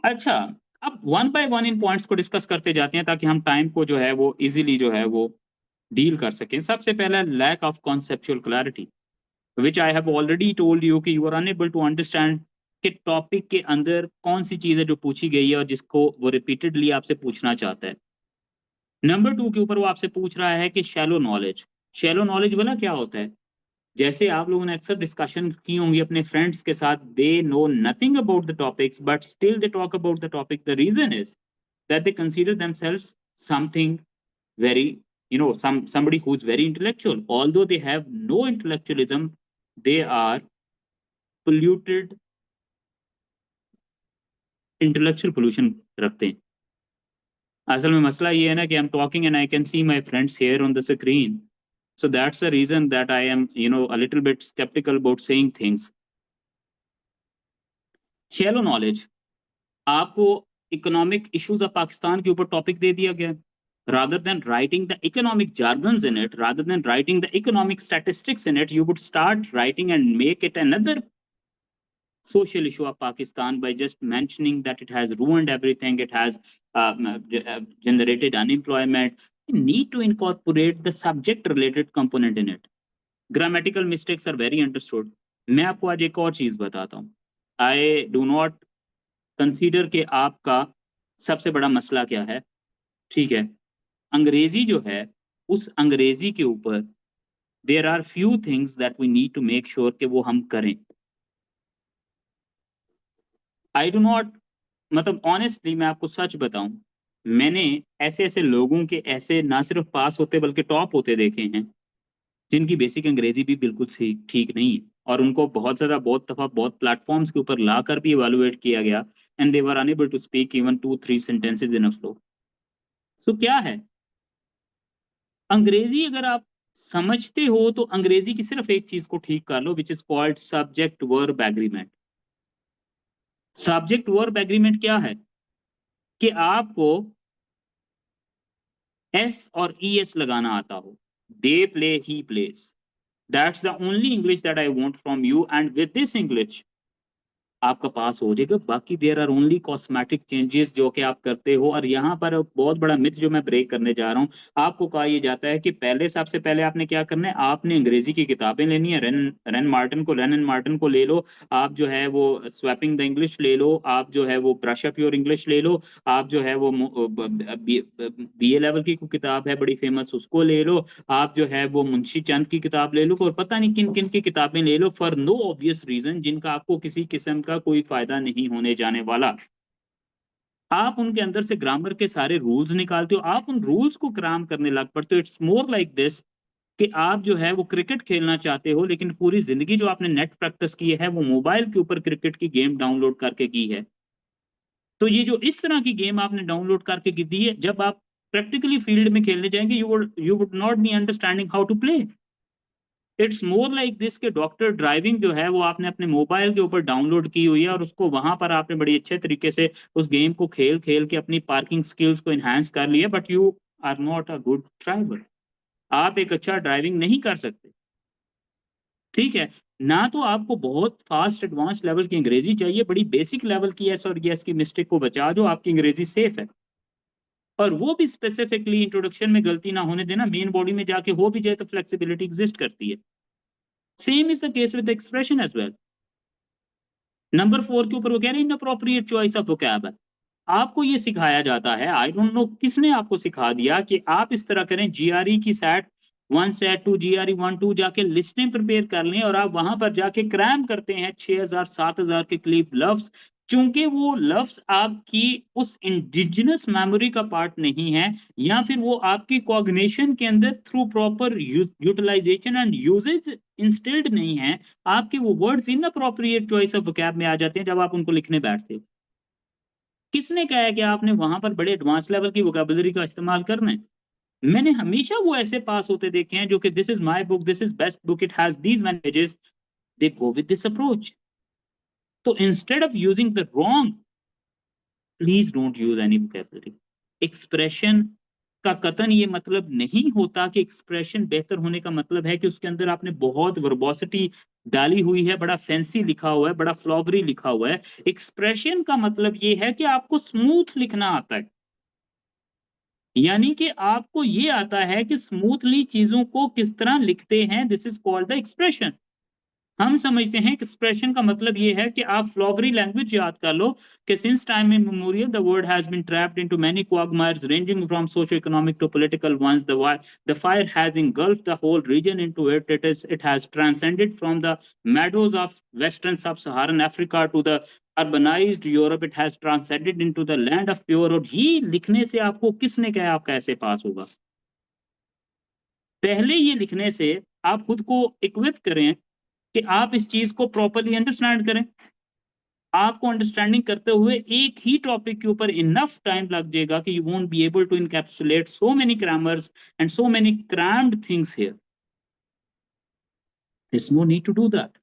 अच्छा, अब वन बाय वन इन पॉइंट्स को डिस्कस करते जाते हैं ताकि हम टाइम को जो है वो इजीली जो है वो डील कर सकें। सबसे पहला, lack of conceptual clarity, which I have already told you कि you are unable to understand कि टॉपिक के अंदर कौन सी चीज है जो पूछी गई है और जिसको वो रिपीटेडली आपसे पूछना चाहता है। नंबर टू के ऊपर वो आपसे पूछ रहा है कि शैलो नॉलेज। शैलो नॉलेज वाला क्या होता है? जैसे आप लोगों ने अक्सर डिस्कशन की होंगी अपने फ्रेंड्स के साथ, they know nothing about the topics but still they talk about the topic. The reason is that they consider themselves something very, somebody who's very intellectual, although they have no intellectualism, they are polluted, intellectual pollution रखते हैं। असल में मसला ये है ना कि I'm talking and I can see my friends here on the screen, so that's the reason that I am a little bit skeptical about saying things. Shallow knowledge, आपको इकोनॉमिक इश्यूज ऑफ पाकिस्तान के ऊपर topic दे दिया गया, rather than writing the economic jargons in it, rather than writing the economic statistics in it, you would start writing and make it another social issue of Pakistan by just mentioning that it has ruined everything, it has generated unemployment. You need to incorporate the subject related component in it. Grammatical mistakes are very understood. मैं आपको आज एक और चीज बताता हूँ। I do not consider के आपका सबसे बड़ा मसला क्या है। ठीक है, अंग्रेजी जो है, उस अंग्रेजी के ऊपर there are few things that we need to make sure कि वो हम करें। आई डू नॉट, मतलब ऑनेस्टली मैं आपको सच बताऊं, मैंने ऐसे ऐसे लोगों के ऐसे ना सिर्फ पास होते बल्कि टॉप होते देखे हैं जिनकी बेसिक अंग्रेजी भी बिल्कुल ठीक ठीक नहीं है, और उनको बहुत ज्यादा बहुत दफा बहुत प्लेटफॉर्म्स के ऊपर ला कर भी इवेलुएट किया गया, and they were unable to speak even 2-3 sentences in a flow. So क्या है, अंग्रेजी अगर आप समझते हो तो अंग्रेजी की सिर्फ एक चीज को ठीक कर लो, which is called subject verb agreement. Subject verb agreement क्या है कि आपको एस और ई एस लगाना आता हो। They play, he plays, that's the only English that I want from you, and with this English आपका पास हो जाएगा। बाकी there are only cosmetic changes जो कि आप करते हो। और यहाँ पर बहुत बड़ा मिथ जो मैं ब्रेक करने जा रहा हूँ, आपको कहा ये जाता है कि पहले सबसे पहले आपने क्या करना है, आपने अंग्रेजी की किताबें लेनी है, रेन एंड मार्टिन को ले लो, आप जो है वो स्वैपिंग द इंग्लिश ले लो, आप जो है वो ब्रश अप योर इंग्लिश ले लो, आप जो है वो BA लेवल की कोई किताब है बड़ी फेमस उसको ले लो, आप जो है वो मुंशी चंद की किताब ले लो, और पता नहीं किन किन की किताबें ले लो, फॉर नो ऑब्वियस रीजन, जिनका आपको किसी किस्म का कोई फायदा नहीं होने जाने वाला। आप उनके अंदर से ग्रामर के सारे रूल्स निकालते हो, आप उन रूल्स को क्राम करने लग पड़ते हो। इट्स मोर लाइक दिस कि आप जो है वो क्रिकेट खेलना चाहते हो, लेकिन पूरी जिंदगी जो आपने नेट प्रैक्टिस की है वो मोबाइल के ऊपर क्रिकेट की गेम डाउनलोड करके की है। तो ये जो इस तरह की गेम आपने डाउनलोड करके की दी है, जब आप प्रैक्टिकली फील्ड में खेलने जाएंगे, you would not be understanding how to play. It's more like this कि डॉक्टर ड्राइविंग जो है वो आपने अपने मोबाइल के ऊपर डाउनलोड की हुई है, और उसको वहां पर आपने बड़ी अच्छे तरीके से उस गेम को खेल खेल के अपनी पार्किंग स्किल्स को एनहांस कर लिया, but you are not a good driver. आप एक अच्छा ड्राइविंग नहीं कर सकते। ठीक है, ना तो आपको बहुत फास्ट एडवांस लेवल की अंग्रेजी चाहिए, बड़ी बेसिक लेवल की एस और यस की मिस्टेक को बचा दो, आपकी अंग्रेजी सेफ है। और वो भी स्पेसिफिकली इंट्रोडक्शन में गलती ना होने देना, मेन बॉडी में जाके हो भी जाए तो फ्लेक्सिबिलिटी एग्जिस्ट करती है। Same is the case with expression as well. Number 4 के ऊपर वो कह रहे हैं इनअप्रोप्रिएट चॉइस ऑफ वोकैब। आपको ये सिखाया जाता है, आई डोंट नो किसने आपको सिखा दिया कि आप इस तरह करें, जीआरई की सेट 1 सेट 2 जीआरई 1 2 जाके लिस्टें प्रिपेयर कर लें, और आप वहां पर जाके क्रैम करते हैं 6000 7000 के करीब लफ्ज। चूंकि वो लफ्ज आपकी उस इंडिजिनस मेमोरी का पार्ट नहीं है, या फिर वो आपकी कॉग्निशन के अंदर through proper utilization and usage instilled नहीं है, आपके वो words in appropriate choice of vocab में आ जाते हैं जब आप उनको लिखने बैठते हो। किसने कहा है कि आपने वहां पर बड़े एडवांस लेवल की वोकैबुलरी का इस्तेमाल करना है? मैंने हमेशा वो ऐसे पास होते देखे हैं जो कि this is my book, this is best book, it has these many pages, they go with this approach. तो instead of using the wrong, please don't use any vocabulary. Expression का कतन ये मतलब नहीं होता कि एक्सप्रेशन बेहतर होने का मतलब है कि उसके अंदर आपने बहुत वर्बोसिटी डाली हुई है, बड़ा फैंसी लिखा हुआ है, बड़ा फ्लॉगरी लिखा हुआ है। एक्सप्रेशन का मतलब ये है कि आपको स्मूथ लिखना आता है, यानी कि आपको ये आता है कि स्मूथली चीजों को किस तरह लिखते हैं, this is called the expression. हम समझते हैं कि एक्सप्रेशन का मतलब ये है कि आप फ्लॉगरी लैंग्वेज याद कर लो कि since time immemorial the world has been trapped into many quagmires ranging from socio-economic to political ones. The fire has engulfed the whole region into it. It has transcended from the meadows of western sub-Saharan Africa to the urbanized Europe. It has transcended into the land of pure। और ये लिखने से आपको किसने कहा आप कैसे पास होगा? पहले ये लिखने से आप खुद को इक्विप करें कि आप इस चीज को प्रॉपर्ली अंडरस्टैंड करें। आपको अंडरस्टैंडिंग करते हुए एक ही टॉपिक के ऊपर इनफ टाइम लग जाएगा कि you won't be able to encapsulate so many grammars and so many crammed things here. there's no need to do that।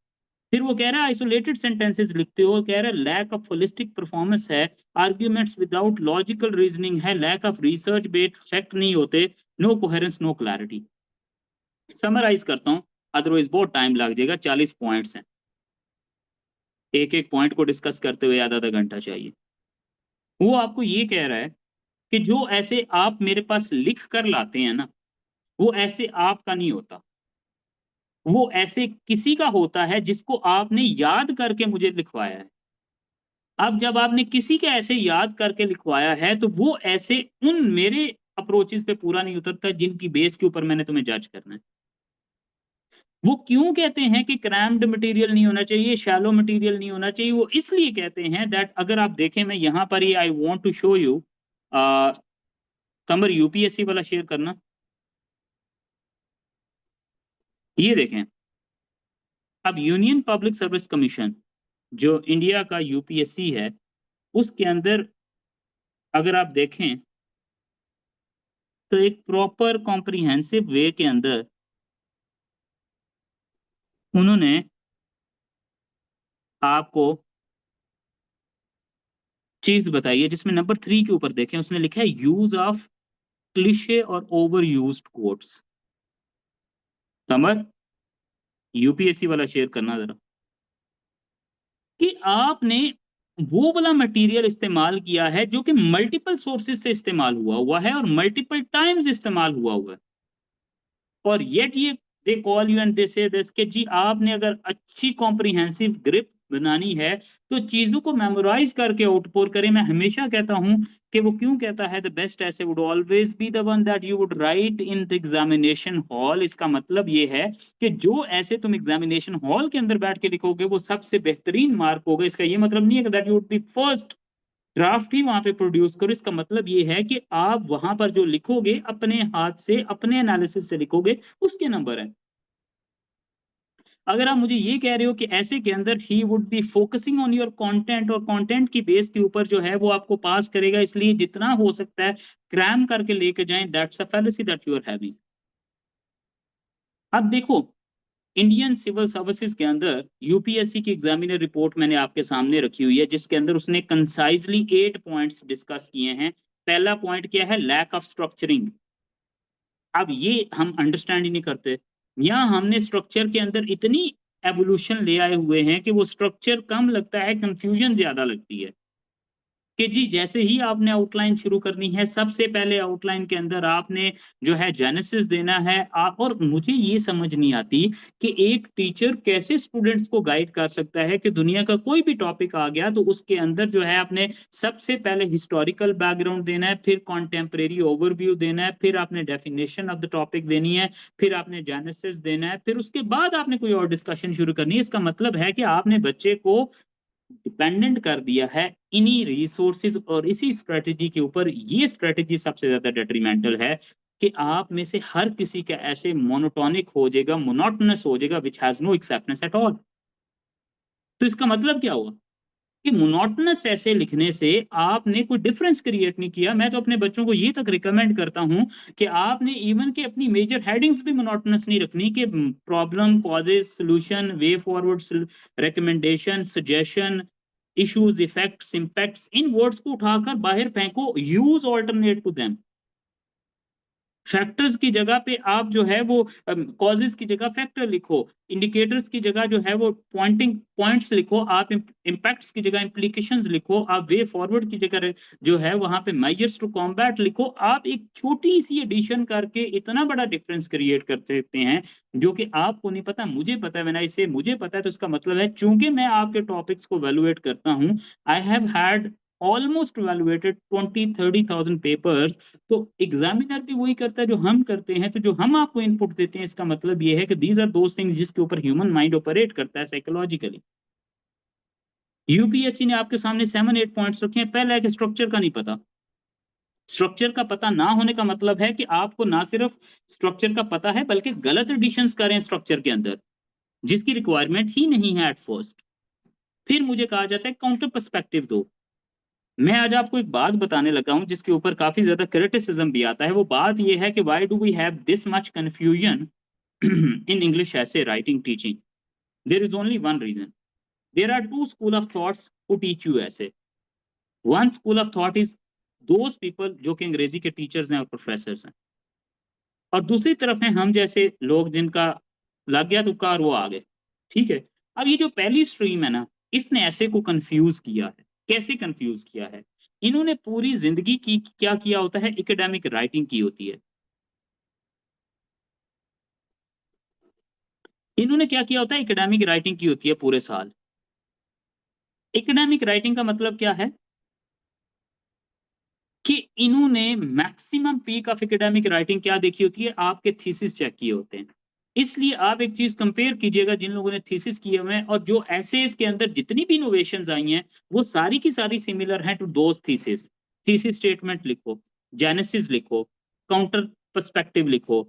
फिर वो कह रहा है आइसोलेटेड सेंटेंसेस लिखते हो, कह रहा है लैक ऑफ होलिस्टिक परफॉर्मेंस है, आर्ग्यूमेंट्स विदाउट लॉजिकल रीजनिंग है, lack of research based fact नहीं होते, no coherence no clarity. Summarize करता हूं, अदरवाइज बहुत टाइम लग जाएगा, 40 पॉइंट्स हैं, एक एक पॉइंट को डिस्कस करते हुए आधा आधा घंटा चाहिए। वो आपको ये कह रहा है कि जो ऐसे आप मेरे पास लिख कर लाते हैं ना, वो ऐसे आपका नहीं होता, वो ऐसे किसी का होता है जिसको आपने याद करके मुझे लिखवाया है। अब जब आपने किसी के ऐसे याद करके लिखवाया है, तो वो ऐसे उन मेरे अप्रोचेस पे पूरा नहीं उतरता जिनकी बेस के ऊपर मैंने तुम्हें जज करना है। वो क्यों कहते हैं कि क्रैम्ड मटेरियल नहीं होना चाहिए, शैलो मटेरियल नहीं होना चाहिए? वो इसलिए कहते हैं दैट अगर आप देखें, मैं यहाँ पर ही I want to show you, कमर यूपीएससी वाला शेयर करना, ये देखें। अब यूनियन पब्लिक सर्विस कमीशन जो इंडिया का यूपीएससी है, उसके अंदर अगर आप देखें तो एक प्रॉपर कॉम्प्रिहेंसिव वे के अंदर उन्होंने आपको चीज बताई है, जिसमें नंबर 3 के ऊपर देखें, उसने लिखा है यूज ऑफ क्लिशे और ओवर यूज्ड कोट्स। कमर यूपीएससी वाला शेयर करना जरा। कि आपने वो वाला मटेरियल इस्तेमाल किया है जो कि मल्टीपल सोर्सेज से इस्तेमाल हुआ है और मल्टीपल टाइम्स इस्तेमाल हुआ है। और येट ये they call you and they से दिस कि जी आपने अगर अच्छी कॉम्प्रिहेंसिव ग्रिप बनानी है तो चीजों को मेमोराइज करके आउटपुट करें। मैं हमेशा कहता हूं कि वो क्यों कहता है द बेस्ट ऐसे would always be the one that you would write in the examination hall. इसका मतलब ये है कि जो ऐसे तुम एग्जामिनेशन हॉल के अंदर बैठ के लिखोगे वो सबसे बेहतरीन मार्क होगा। इसका ये मतलब नहीं है कि that you would be first draft ही वहां पे प्रोड्यूस करो। इसका मतलब ये है कि आप वहां पर जो लिखोगे अपने हाथ से अपने एनालिसिस से लिखोगे उसके नंबर है। अगर आप मुझे ये कह रहे हो कि ऐसे के अंदर he would be focusing on your content और कंटेंट की बेस के ऊपर जो है वो आपको पास करेगा, इसलिए जितना हो सकता है क्रैम करके लेके जाएं, that's a fallacy that you are having. अब देखो, इंडियन सिविल सर्विसेज के अंदर यूपीएससी की एग्जामिनर रिपोर्ट मैंने आपके सामने रखी हुई है जिसके अंदर उसने कंसाइजली 8 पॉइंट्स डिस्कस किए हैं। पहला पॉइंट क्या है? Lack of structuring. अब ये हम अंडरस्टैंड ही नहीं करते। यहाँ हमने स्ट्रक्चर के अंदर इतनी एवोल्यूशन ले आए हुए हैं कि वो स्ट्रक्चर कम लगता है, कंफ्यूजन ज्यादा लगती है। कि जी जैसे ही आपने आउटलाइन शुरू करनी है, सबसे पहले आउटलाइन के अंदर आपने जो है जेनेसिस देना है। आप और मुझे ये समझ नहीं आती कि एक टीचर कैसे स्टूडेंट्स को गाइड कर सकता है कि दुनिया का कोई भी टॉपिक आ गया तो उसके अंदर जो है आपने सबसे पहले हिस्टोरिकल बैकग्राउंड देना है, फिर कॉन्टेम्परेरी ओवरव्यू देना है, फिर आपने डेफिनेशन ऑफ द टॉपिक देनी है, फिर आपने जेनेसिस देना है, फिर उसके बाद आपने कोई और डिस्कशन शुरू करनी है। इसका मतलब है कि आपने बच्चे को डिपेंडेंट कर दिया है इन्हीं रिसोर्सेज और इसी स्ट्रेटेजी के ऊपर। ये स्ट्रेटेजी सबसे ज्यादा डेट्रीमेंटल है कि आप में से हर किसी का ऐसे मोनोटोनिक हो जाएगा, मोनोटोनस हो जाएगा, which has no acceptance at all. तो इसका मतलब क्या हुआ कि मोनोटोनस ऐसे लिखने से आपने कोई डिफरेंस क्रिएट नहीं किया। मैं तो अपने बच्चों को ये तक रिकमेंड करता हूं कि आपने इवन के अपनी मेजर हेडिंग्स भी मोनोटोनस नहीं रखनी कि problem, causes, solution, way forward, recommendation, suggestion, issues, effects, impacts, इन वर्ड्स को उठाकर बाहर फेंको। Use alternate to them. Factors की जगह पे आप जो है वो कॉजेस की जगह फैक्टर लिखो, इंडिकेटर्स की जगह जो है वो पॉइंटिंग पॉइंट्स लिखो, आप इम्पैक्ट्स की जगह इम्प्लीकेशंस लिखो, आप वे फॉरवर्ड की जगह जो है वहां पे मेजर्स टू कॉम्बैट लिखो। आप एक छोटी सी एडिशन करके इतना बड़ा डिफरेंस क्रिएट कर सकते हैं जो कि आपको नहीं पता, मुझे पता है। मैंने इसे मुझे पता है तो इसका मतलब है चूंकि मैं आपके टॉपिक्स को वैल्यूएट करता हूं, I have had almost valuated 20-30,000 papers. तो एग्जामिनर भी वही करता है जो हम करते हैं। तो जो हम आपको इनपुट देते हैं इसका मतलब ये है कि दीज आर दोस थिंग्स जिसके ऊपर ह्यूमन माइंड ऑपरेट करता है साइकोलॉजिकली। यूपीएससी ने आपके सामने 7-8 पॉइंट्स रखे हैं। पहला है कि स्ट्रक्चर का नहीं पता। स्ट्रक्चर का पता ना होने का मतलब है कि आपको ना सिर्फ स्ट्रक्चर का पता है बल्कि गलत एडिशंस करें स्ट्रक्चर के अंदर जिसकी रिक्वायरमेंट ही नहीं है एट फर्स्ट। फिर मुझे कहा जाता है काउंटर पर्सपेक्टिव दो। मैं आज आपको एक बात बताने लगा हूं जिसके ऊपर काफी ज्यादा क्रिटिसिज्म भी आता है। वो बात ये है कि why do we have this much confusion in English essay writing teaching? There is only one reason. There are two school of thoughts who teach you essay. One school of thought is those people जो कि अंग्रेजी के teachers हैं और professors हैं, और दूसरी तरफ हैं हम जैसे लोग जिनका लग गया तुक्का और वो आ गए। ठीक है। अब ये जो पहली स्ट्रीम है ना, इसने ऐसे को कंफ्यूज किया है। कैसे कंफ्यूज किया है? इन्होंने पूरी जिंदगी की क्या किया होता है, एकेडमिक राइटिंग की होती है। इन्होंने क्या किया होता है, एकेडमिक राइटिंग की होती है पूरे साल। एकेडमिक राइटिंग का मतलब क्या है कि इन्होंने maximum peak of academic writing क्या देखी होती है, आपके थीसिस चेक किए होते हैं। इसलिए आप एक चीज कंपेयर कीजिएगा, जिन लोगों ने थीसिस किए हुए हैं और जो एसेस के अंदर जितनी भी इनोवेशंस आई हैं वो सारी की सारी सिमिलर हैं to those thesis. Thesis statement लिखो, जेनेसिस लिखो, काउंटर पर्सपेक्टिव लिखो,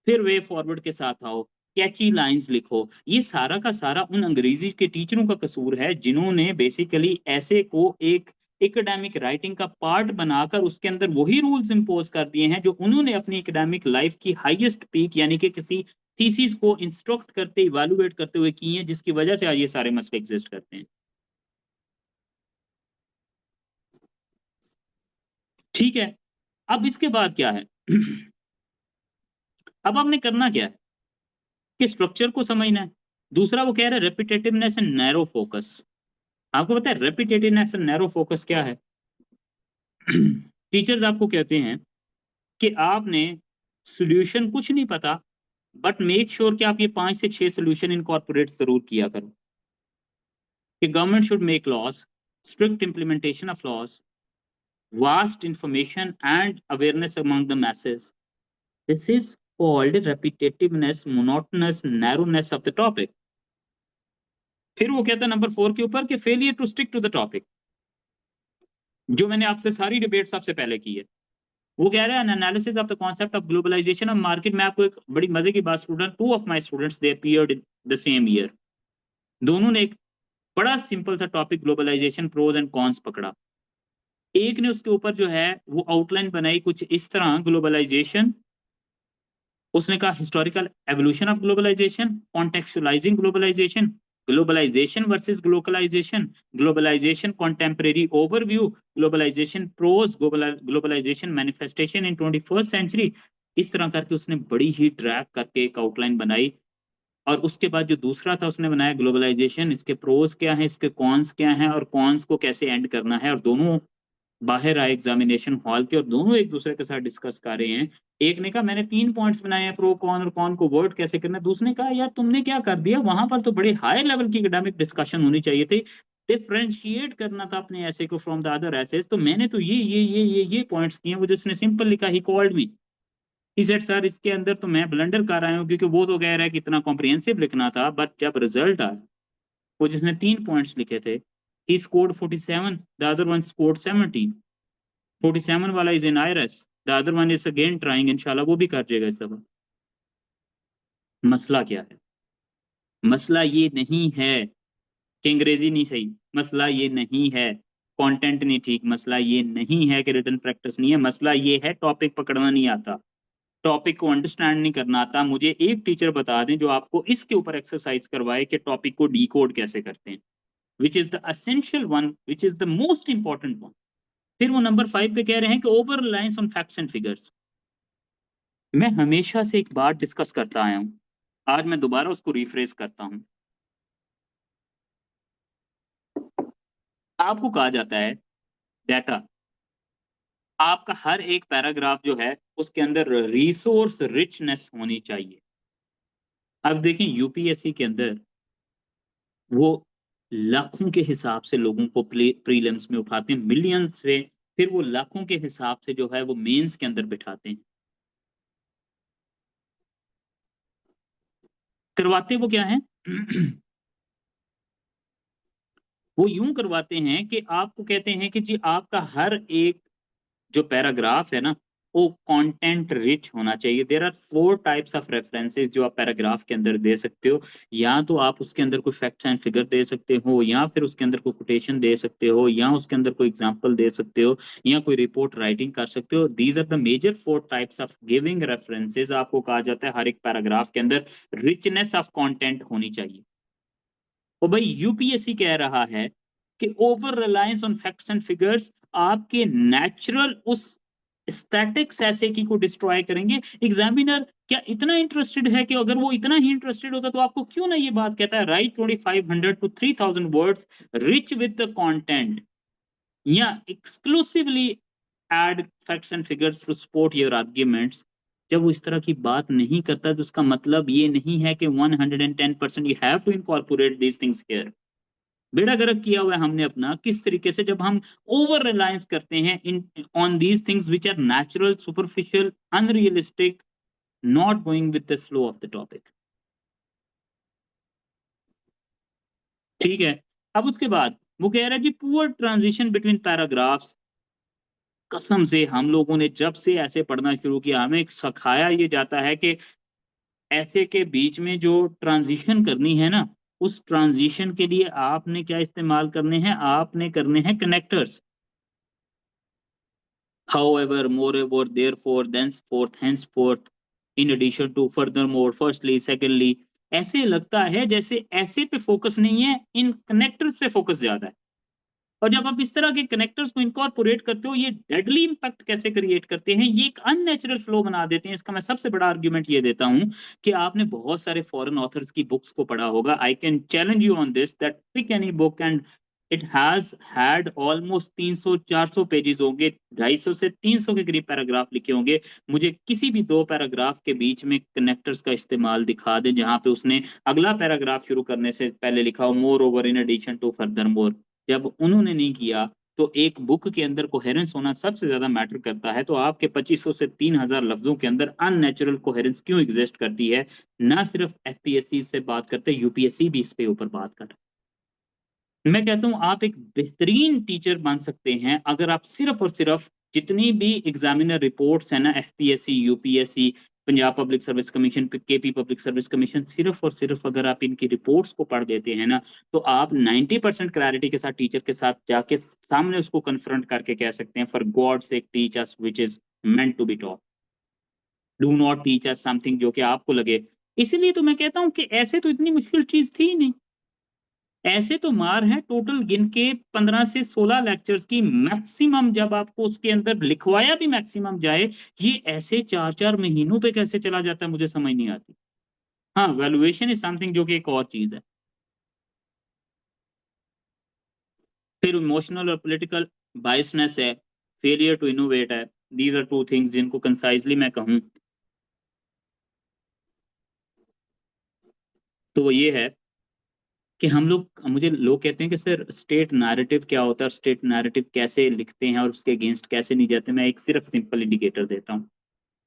फिर वे फॉरवर्ड के साथ आओ, कैची लाइंस लिखो। ये सारा का सारा उन अंग्रेजी के टीचरों का कसूर है जिन्होंने बेसिकली ऐसे को एक एकेडमिक राइटिंग का पार्ट बनाकर उसके अंदर वही रूल्स इंपोज कर दिए हैं जो उन्होंने अपनी एकेडमिक लाइफ की हाईएस्ट पीक यानी कि किसी थीसिस को इंस्ट्रक्ट करते, इवैल्यूएट करते हुए की हैं, जिसकी वजह से आज ये सारे मसले एग्जिस्ट करते हैं। ठीक है। अब इसके बाद क्या है? अब आपने करना क्या है कि स्ट्रक्चर को समझना है। दूसरा वो कह रहा है रेपिटेटिवनेस एंड नैरो फोकस। आपको पता है रेपिटेटिवनेस एंड नैरो फोकस क्या है? टीचर्स आपको कहते हैं कि आपने सॉल्यूशन कुछ नहीं पता, बट मेक श्योर कि आप ये 5 से 6 सॉल्यूशन इनकॉर्पोरेट जरूर किया करो। कि government should make laws, strict implementation of laws, vast information and awareness among the masses. This is called repetitiveness, monotonous, narrowness of the topic. फिर वो कहता है नंबर 4 के ऊपर कि failure to stick to the topic, जो मैंने आपसे सारी डिबेट्स आपसे पहले की है। वो कह रहा है analysis of the concept of globalisation of market में। आपको एक बड़ी मजे की बात, student, two of my students they appeared in the same year. दोनों ने एक बड़ा सिंपल सा topic globalization pros and cons पकड़ा। एक ने उसके ऊपर जो है वो आउटलाइन बनाई कुछ इस तरह, ग्लोबलाइजेशन, उसने कहा historical evolution of globalization, contextualizing globalization, globalization versus glocalization, globalization contemporary overview, globalization pros, globalization manifestation in 21st century. इस तरह करके उसने बड़ी ही ड्रैग करके एक आउटलाइन बनाई। और उसके बाद जो दूसरा था उसने बनाया ग्लोबलाइजेशन, इसके प्रोज क्या है, इसके कॉन्स क्या हैं, और कॉन्स को कैसे एंड करना है। और दोनों बाहर आए एग्जामिनेशन हॉल के और दोनों एक दूसरे के साथ डिस्कस कर रहे हैं। एक ने कहा मैंने 3 पॉइंट्स बनाए हैं प्रो कॉन, और कॉन को वर्ड कैसे करना है। दूसरे ने कहा यार तुमने क्या कर दिया, वहां पर तो बड़े हाई लेवल की एकेडमिक डिस्कशन होनी चाहिए थी, डिफरेंशिएट करना था अपने ऐसे को फ्रॉम द अदर एसेस। तो मैंने तो ये पॉइंट्स किए हैं। वो जिसने सिंपल लिखा, he called me, he said sir इसके अंदर तो मैं ब्लंडर कर रहा हूँ, क्योंकि वो तो कह रहा है कि इतना कॉम्प्रिहेंसिव लिखना था, बट जब रिजल्ट आया, वो जिसने 3 पॉइंट्स लिखे थे, he scored 47, the other one scored 17। 47 वाला is in IRS, the other one is again trying, इंशाल्लाह वो भी कर जाएगा इस दफा। मसला क्या है? मसला ये नहीं है कि अंग्रेजी नहीं सही, मसला ये नहीं है कंटेंट नहीं ठीक, मसला ये नहीं है कि रिटन प्रैक्टिस नहीं है, मसला ये है टॉपिक पकड़ना नहीं आता, टॉपिक को अंडरस्टैंड नहीं करना आता। मुझे एक टीचर बता दें जो आपको इसके ऊपर एक्सरसाइज करवाए कि टॉपिक को डिकोड कैसे करते हैं, which is the essential one, which is the most important one. फिर वो नंबर 5 पे कह रहे हैं कि over reliance on facts and figures. मैं हमेशा से एक बात डिस्कस करता आया हूं, आज मैं दोबारा उसको रिफ्रेश करता हूं। आपको कहा जाता है डाटा, आपका हर एक पैराग्राफ जो है उसके अंदर रिसोर्स रिचनेस होनी चाहिए। अब देखिए यूपीएससी के अंदर वो लाखों के हिसाब से लोगों को प्रीलिम्स में उठाते हैं, मिलियंस से, फिर वो लाखों के हिसाब से जो है वो मेंस के अंदर बिठाते हैं। करवाते वो क्या है? वो यूं करवाते हैं कि आपको कहते हैं कि जी आपका हर एक जो पैराग्राफ है ना, वो कंटेंट रिच होना चाहिए। There are 4 types of references जो आप पैराग्राफ के अंदर दे सकते हो। या तो आप उसके अंदर कोई फैक्ट्स एंड फिगर दे सकते हो, या फिर उसके अंदर कोई कोटेशन दे सकते हो, या उसके अंदर कोई एग्जांपल दे सकते हो, या कोई रिपोर्ट राइटिंग कर सकते हो। These are the major 4 types of giving references. आपको कहा जाता है हर एक पैराग्राफ के अंदर रिचनेस ऑफ कंटेंट होनी चाहिए। और भाई यूपीएससी कह रहा है कि over reliance on facts and figures आपके नेचुरल उस स्टैटिक्स ऐसे की को डिस्ट्रॉय करेंगे। एग्जामिनर क्या इतना इंटरेस्टेड है कि अगर वो इतना ही इंटरेस्टेड होता तो आपको क्यों ना ये बात कहता है write 2500 to 3000 words rich with the content, या exclusively add facts and figures to support your arguments. जब वो इस तरह की बात नहीं करता तो उसका मतलब ये नहीं है कि 110% you have to incorporate these things here. बेड़ा गर्क किया हुआ है हमने अपना किस तरीके से, जब हम ओवर रिलायंस करते हैं in on these things which are natural, superficial, unrealistic, not going with the flow of the topic. ठीक है। अब उसके बाद वो कह रहा है जी पुअर ट्रांजिशन बिटवीन पैराग्राफ्स। कसम से हम लोगों ने जब से ऐसे पढ़ना शुरू किया हमें सिखाया ये जाता है कि ऐसे के बीच में जो ट्रांजिशन करनी है ना, उस ट्रांजिशन के लिए आपने क्या इस्तेमाल करने हैं, आपने करने हैं connectors. However, moreover, therefore, thenceforth, henceforth, in addition to, furthermore, firstly, secondly, ऐसे लगता है जैसे ऐसे पे फोकस नहीं है, इन कनेक्टर्स पे फोकस ज्यादा है। और जब आप इस तरह के कनेक्टर्स को इनकॉर्पोरेट करते हो, ये डेडली इंपैक्ट कैसे क्रिएट करते हैं, ये एक अननेचुरल फ्लो बना देते हैं। इसका मैं सबसे बड़ा आर्ग्यूमेंट ये देता हूं कि आपने बहुत सारे फॉरेन ऑथर्स की बुक्स को पढ़ा होगा। I can challenge you on this that pick any book and it has had almost 300-400 pages होंगे, 250 से 300 के करीब पैराग्राफ लिखे होंगे। मुझे किसी भी 2 पैराग्राफ के बीच में कनेक्टर्स का इस्तेमाल दिखा दें, जहाँ पे उसने अगला पैराग्राफ शुरू करने से पहले लिखा हो moreover in addition to furthermore. जब उन्होंने नहीं किया, तो एक बुक के अंदर कोहेरेंस होना सबसे ज़्यादा मैटर करता है, तो आपके 2500 से 3000 लफ्ज़ों के अंदर अननेचुरल कोहेरेंस क्यों एग्ज़िस्ट करती है? ना सिर्फ एफपीएससी से बात करते, यूपीएससी भी इस पे ऊपर बात कर रहा है। मैं कहता हूँ आप एक बेहतरीन टीचर बन सकते हैं, अगर आप सिर्फ़ और सिर्फ़ जितनी भी एग्ज़ामिनर रिपोर्ट्स हैं ना, FPSC, UPSC, Punjab public Service commission, KP public Service commission, सिर्फ़ और सिर्फ़ अगर आप इनकी रिपोर्ट्स को पढ़ देते हैं ना, तो आप 90% क्लैरिटी के साथ टीचर के साथ जाके सामने उसको कन्फ्रंट करके कह सकते हैं, for God sake teach us which is meant to be taught. Do not teach us something जो कि आपको लगे। इसीलिए तो मैं कहता हूँ कि ऐसे तो इतनी मुश्किल चीज़ थी ही नहीं। ऐसे तो मार है टोटल गिन के 15 से 16 लेक्चर्स की मैक्सिमम, जब आपको उसके अंदर लिखवाया भी मैक्सिमम जाए, ये ऐसे 4-4 महीनों पे कैसे चला जाता है मुझे समझ नहीं आती। हाँ, वैल्यूएशन इज़ समथिंग जो कि एक और चीज़ है। फिर इमोशनल और पॉलिटिकल बायसनेस है, फेलियर टू इनोवेट है। दीज़ आर 2 थिंग्स जिनको कंसाइज़ली मैं कहूँ, तो वो ये है कि हम लोग, मुझे लोग कहते हैं कि सर स्टेट नैरेटिव क्या होता है और स्टेट नैरेटिव कैसे लिखते हैं और उसके अगेंस्ट कैसे नहीं जाते? मैं एक सिर्फ़ सिंपल इंडिकेटर देता हूँ।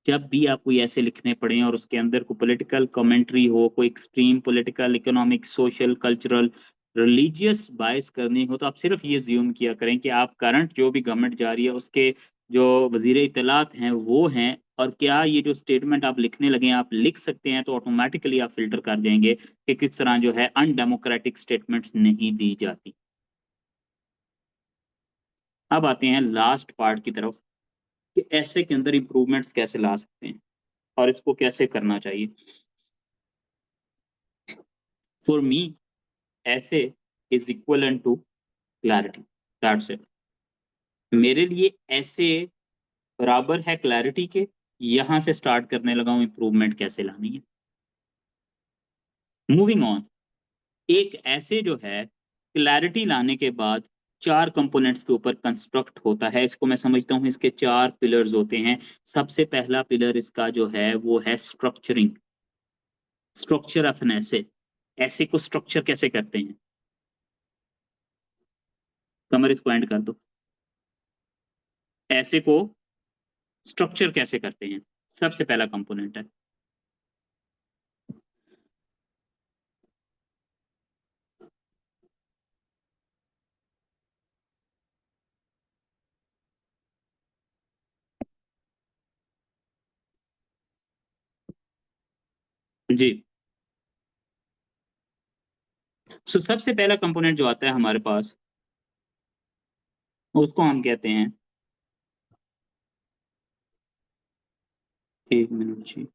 जब भी आप कोई ऐसे लिखने पड़े और उसके अंदर कोई पॉलिटिकल कमेंट्री हो, कोई extreme political, economic, social, cultural, religious bias करनी हो, तो आप सिर्फ़ ये अज़्यूम किया करें कि आप करंट जो भी गवर्नमेंट जा रही है, उसके जो वज़ीर इत्तलात हैं, वो हैं, और क्या ये जो स्टेटमेंट आप लिखने लगे हैं, आप लिख सकते हैं, तो ऑटोमैटिकली आप फ़िल्टर कर जाएँगे कि किस तरह जो है अनडेमोक्रेटिक स्टेटमेंट्स नहीं दी जाती। अब आते हैं लास्ट पार्ट की तरफ कि ऐसे के अंदर इम्प्रूवमेंट्स कैसे ला सकते हैं और इसको कैसे करना चाहिए। For me essay is equivalent to clarity, that's it. मेरे लिए ऐसे बराबर है क्लैरिटी के। यहाँ से स्टार्ट करने लगा हूँ इम्प्रूवमेंट कैसे लानी है। मूविंग ऑन, एक ऐसे जो है क्लैरिटी लाने के बाद 4 कंपोनेंट्स के ऊपर कंस्ट्रक्ट होता है। इसको मैं समझता हूँ इसके 4 पिलर्स होते हैं। सबसे पहला पिलर इसका जो है वो है structuring, structure of an essay. ऐसे को स्ट्रक्चर कैसे करते हैं? कमर इसको एंड कर दो। ऐसे को स्ट्रक्चर कैसे करते हैं? सबसे पहला कंपोनेंट है। जी। सो सबसे पहला कंपोनेंट जो आता है हमारे पास, उसको हम कहते हैं, 1 मिनट जी।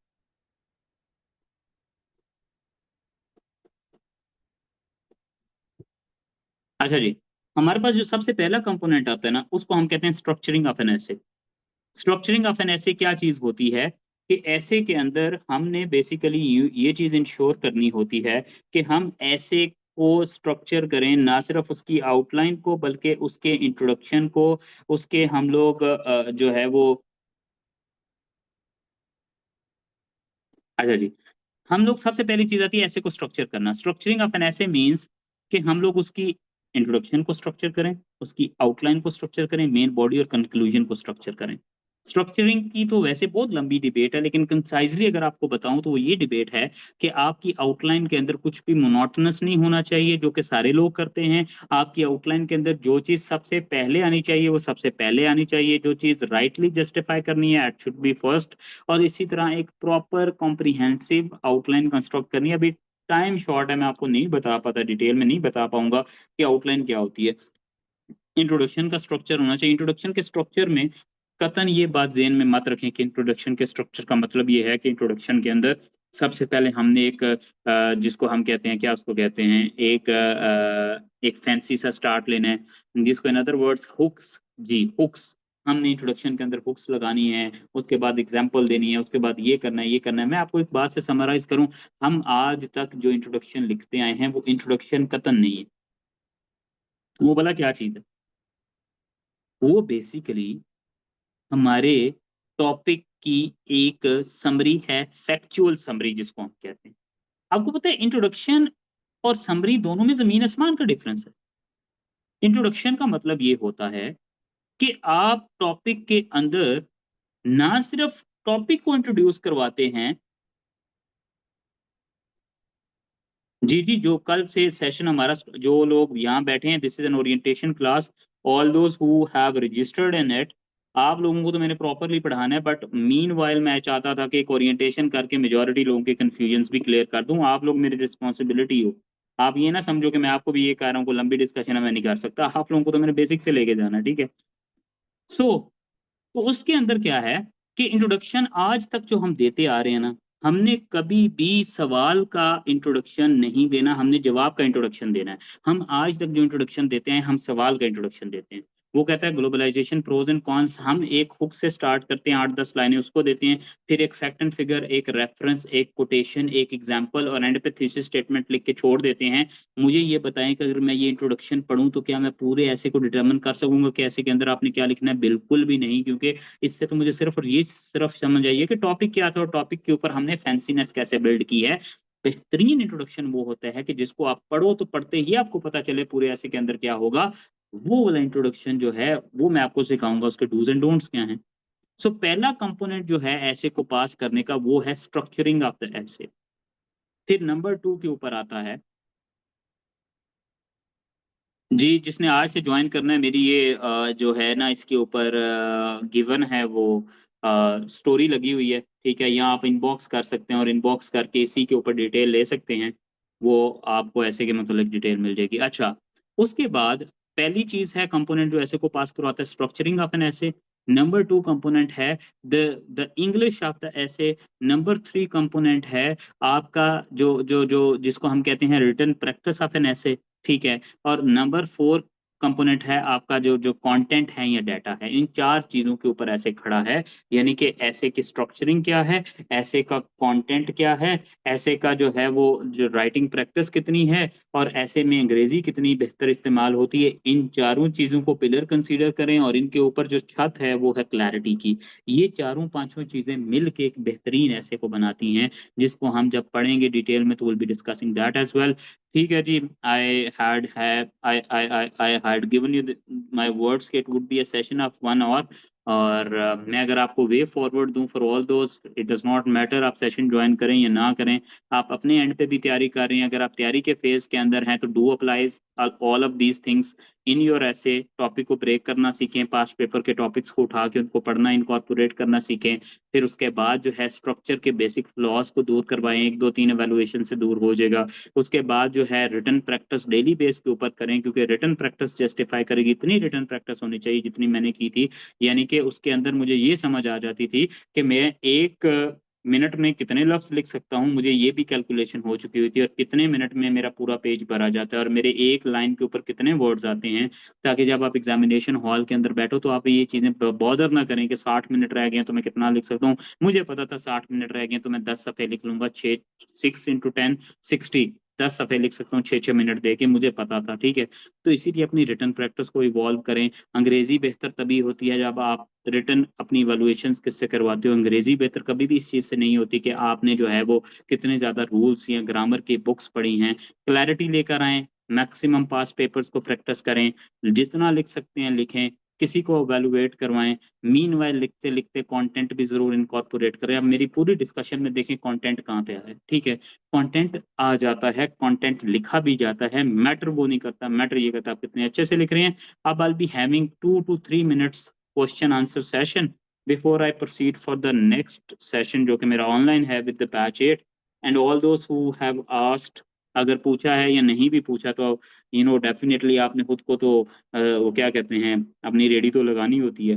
अच्छा जी, हमारे पास जो सबसे पहला कंपोनेंट आता है ना, उसको हम कहते हैं structuring of an essay. Structuring of an essay क्या चीज़ होती है कि एसे के अंदर हमने बेसिकली ये चीज़ इंश्योर करनी होती है कि हम एसे को स्ट्रक्चर करें, ना सिर्फ़ उसकी आउटलाइन को बल्कि उसके इंट्रोडक्शन को, उसके हम लोग जो है वो, अच्छा जी। हम लोग सबसे पहली चीज़ आती है ऐसे को स्ट्रक्चर करना। Structuring of an essay means कि हम लोग उसकी इंट्रोडक्शन को स्ट्रक्चर करें, उसकी आउटलाइन को स्ट्रक्चर करें, मेन बॉडी और कंक्लूजन को स्ट्रक्चर करें। स्ट्रक्चरिंग की तो वैसे बहुत लंबी डिबेट है, लेकिन कंसाइज़ली अगर आपको बताऊँ तो वो ये डिबेट है कि आपकी आउटलाइन के अंदर कुछ भी मोनोटोनस नहीं होना चाहिए, जो कि सारे लोग करते हैं। आपकी आउटलाइन के अंदर जो चीज़ सबसे पहले आनी चाहिए, वो सबसे पहले आनी चाहिए। जो चीज़ राइटली जस्टिफाई करनी है, इट शुड बी फर्स्ट। और इसी तरह एक प्रॉपर कॉम्प्रिहेंसिव आउटलाइन कंस्ट्रक्ट करनी है। अभी टाइम शॉर्ट है, मैं आपको नहीं बता पाता, डिटेल में नहीं बता पाऊँगा कि आउटलाइन क्या होती है। इंट्रोडक्शन का स्ट्रक्चर होना चाहिए। इंट्रोडक्शन के स्ट्रक्चर में कतन ये बात ज़हन में मत रखें कि इंट्रोडक्शन के स्ट्रक्चर का मतलब ये है कि इंट्रोडक्शन के अंदर सबसे पहले हमने एक जिसको हम कहते हैं, क्या उसको कहते हैं, एक फैंसी सा स्टार्ट लेना है, जिसको इन अदर वर्ड्स हुक्स, जी, हुक्स। हमने इंट्रोडक्शन के अंदर हुक्स लगानी है, उसके बाद एग्ज़ाम्पल देनी है, उसके बाद ये करना है, ये करना है। मैं आपको एक बात से समराइज़ करूँ, हम आज तक जो इंट्रोडक्शन लिखते आए हैं, वो इंट्रोडक्शन कतन नहीं है। वो भला क्या चीज़ है? वो बेसिकली हमारे टॉपिक की एक समरी है, फैक्चुअल समरी जिसको हम कहते हैं। आपको पता है इंट्रोडक्शन और समरी दोनों में ज़मीन आसमान का डिफरेंस है। इंट्रोडक्शन का मतलब ये होता है कि आप टॉपिक के अंदर ना सिर्फ टॉपिक को इंट्रोड्यूस करवाते हैं। जी, जी, जो कल से सेशन हमारा जो लोग यहाँ बैठे हैं, this is an orientation class, all those who have registered in it, आप लोगों को तो मैंने प्रॉपर्ली पढ़ाना है, बट मीनव्हाइल मैं चाहता था कि एक ओरिएंटेशन करके मेजॉरिटी लोगों के कन्फ्यूजन्स भी क्लियर कर दूँ, आप लोग मेरी रिस्पॉन्सिबिलिटी हो। आप ये ना समझो कि मैं आपको भी ये कह रहा हूँ, कोई लंबी डिस्कशन है मैं नहीं कर सकता, आप लोगों को तो मैंने बेसिक से लेके जाना है, ठीक है? सो तो उसके अंदर क्या है कि इंट्रोडक्शन आज तक जो हम देते आ रहे हैं ना, हमने कभी भी सवाल का इंट्रोडक्शन नहीं देना, हमने जवाब का इंट्रोडक्शन देना है। हम आज तक जो इंट्रोडक्शन देते हैं, हम सवाल का इंट्रोडक्शन देते हैं। वो कहता है ग्लोबलाइजेशन प्रोज एंड कॉन्स, हम एक हुक से स्टार्ट करते हैं, 8-10 लाइनें उसको देते हैं, फिर एक फैक्ट एंड फिगर, एक रेफरेंस, एक कोटेशन, एक एग्जांपल और एंड पे थीसिस स्टेटमेंट लिख के छोड़ देते हैं। मुझे ये बताएं कि अगर मैं ये इंट्रोडक्शन पढ़ूं तो क्या मैं पूरे ऐसे को डिटरमिन कर सकूंगा कि ऐसे के अंदर आपने क्या लिखना है? बिल्कुल भी नहीं, क्योंकि इससे तो मुझे सिर्फ और ये सिर्फ समझ आइए कि टॉपिक क्या था और टॉपिक के ऊपर हमने फैंसीनेस कैसे बिल्ड की है। बेहतरीन इंट्रोडक्शन वो होता है कि जिसको आप पढ़ो तो पढ़ते ही आपको पता चले पूरे ऐसे के अंदर क्या होगा। वो वाला इंट्रोडक्शन जो है वो मैं आपको सिखाऊंगा, उसके डूज एंड डोंट्स क्या हैं। सो पहला कंपोनेंट जो है ऐसे को पास करने का वो है स्ट्रक्चरिंग ऑफ द ऐसे। फिर नंबर 2 के ऊपर आता है। जी, जिसने आज से जॉइन करना है, मेरी ये जो है ना इसके ऊपर गिवन है वो स्टोरी लगी हुई है, ठीक है? यहाँ आप इनबॉक्स कर सकते हैं और इनबॉक्स करके इसी के ऊपर डिटेल ले सकते हैं। वो आपको ऐसे के मतलब डिटेल मिल जाएगी। अच्छा, उसके बाद पहली चीज़ है कंपोनेंट जो ऐसे को पास करवाता है, स्ट्रक्चरिंग ऑफ एन ऐसे। नंबर 2 कंपोनेंट है the the English of the ऐसे। नंबर 3 कंपोनेंट है आपका जो जिसको हम कहते हैं रिटन प्रैक्टिस ऑफ एन ऐसे, ठीक है? और नंबर 4 कंपोनेंट है आपका जो कंटेंट है या डाटा है। इन 4 चीज़ों के ऊपर ऐसे खड़ा है, यानी कि ऐसे की स्ट्रक्चरिंग क्या है, ऐसे का कंटेंट क्या है, ऐसे का जो है वो जो राइटिंग प्रैक्टिस कितनी है और ऐसे में अंग्रेज़ी कितनी बेहतर इस्तेमाल होती है। इन चारों चीज़ों को पिलर कंसीडर करें और इनके ऊपर जो छत है वो है क्लैरिटी की। ये चारों पाँचों चीज़ें मिल के एक बेहतरीन ऐसे को बनाती हैं, जिसको हम जब पढ़ेंगे डिटेल में तो will be discussing that as well. ठीक है जी, I had given you my words कि it would be a session of 1 hour और मैं अगर आपको वे फॉरवर्ड दूं फॉर ऑल दोस्त, इट डज नॉट मैटर आप सेशन ज्वाइन करें या ना करें, आप अपने एंड पे भी तैयारी कर रहे हैं, अगर आप तैयारी के फेज के अंदर हैं तो do apply all of these things in your ऐसे। टॉपिक को ब्रेक करना सीखें, पास्ट पेपर के टॉपिक्स को उठा के उनको पढ़ना इनकॉर्पोरेट करना सीखें। फिर उसके बाद जो है स्ट्रक्चर के बेसिक फ्लॉज को दूर करवाएं, 1 2 3 एवेलुएशन से दूर हो जाएगा। उसके बाद जो है रिटन प्रैक्टिस डेली बेस के ऊपर करें, क्योंकि रिटन प्रैक्टिस जस्टिफाई करेगी, इतनी रिटन प्रैक्टिस होनी चाहिए जितनी मैंने की थी। यानी कि उसके अंदर मुझे ये समझ आ जाती थी कि मैं 1 मिनट में कितने लफ्ज़ लिख सकता हूँ, मुझे ये भी कैलकुलेशन हो चुकी हुई थी और कितने मिनट में मेरा पूरा पेज भरा जाता है और मेरे एक लाइन के ऊपर कितने वर्ड्स आते हैं, ताकि जब आप एग्ज़ामिनेशन हॉल के अंदर बैठो तो आप ये चीज़ें ब बॉदर ना करें कि 60 मिनट रह गए हैं तो मैं कितना लिख सकता हूँ। मुझे पता था 60 मिनट रह गए हैं तो मैं 10 सफ़े लिख लूँगा, 6 6 इंटू 10 60, 10 सफ़े लिख सकता हूँ 6-6 मिनट दे के, मुझे पता था, ठीक है? तो इसीलिए अपनी रिटन प्रैक्टिस को इवॉल्व करें। अंग्रेज़ी बेहतर तभी होती है जब आप रिटन अपनी इवैल्यूएशंस किससे करवाते हो। अंग्रेज़ी बेहतर कभी भी इस चीज़ से नहीं होती कि आपने जो है वो कितने ज़्यादा रूल्स या ग्रामर की बुक्स पढ़ी हैं। क्लैरिटी लेकर आएँ, मैक्सिमम पास्ट पेपर्स को प्रैक्टिस करें, जितना लिख सकते हैं लिखें, किसी को इवैल्यूएट करवाएँ। मीनव्हाइल लिखते-लिखते कंटेंट भी ज़रूर इनकॉर्पोरेट करें। अब मेरी पूरी डिस्कशन में देखें कंटेंट कहाँ पे आया है, ठीक है? कंटेंट आ जाता है, कंटेंट लिखा भी जाता है, मैटर वो नहीं करता, मैटर ये करता है आप कितने अच्छे से लिख रहे हैं। अब आई will be having 2 to 3 minutes question answer session before I proceed for the next session जो कि मेरा ऑनलाइन है with the batch 8 and all those who have asked, अगर पूछा है या नहीं भी पूछा तो डेफिनिटली आपने खुद को तो वो क्या कहते हैं, अपनी रेडी तो लगानी होती है।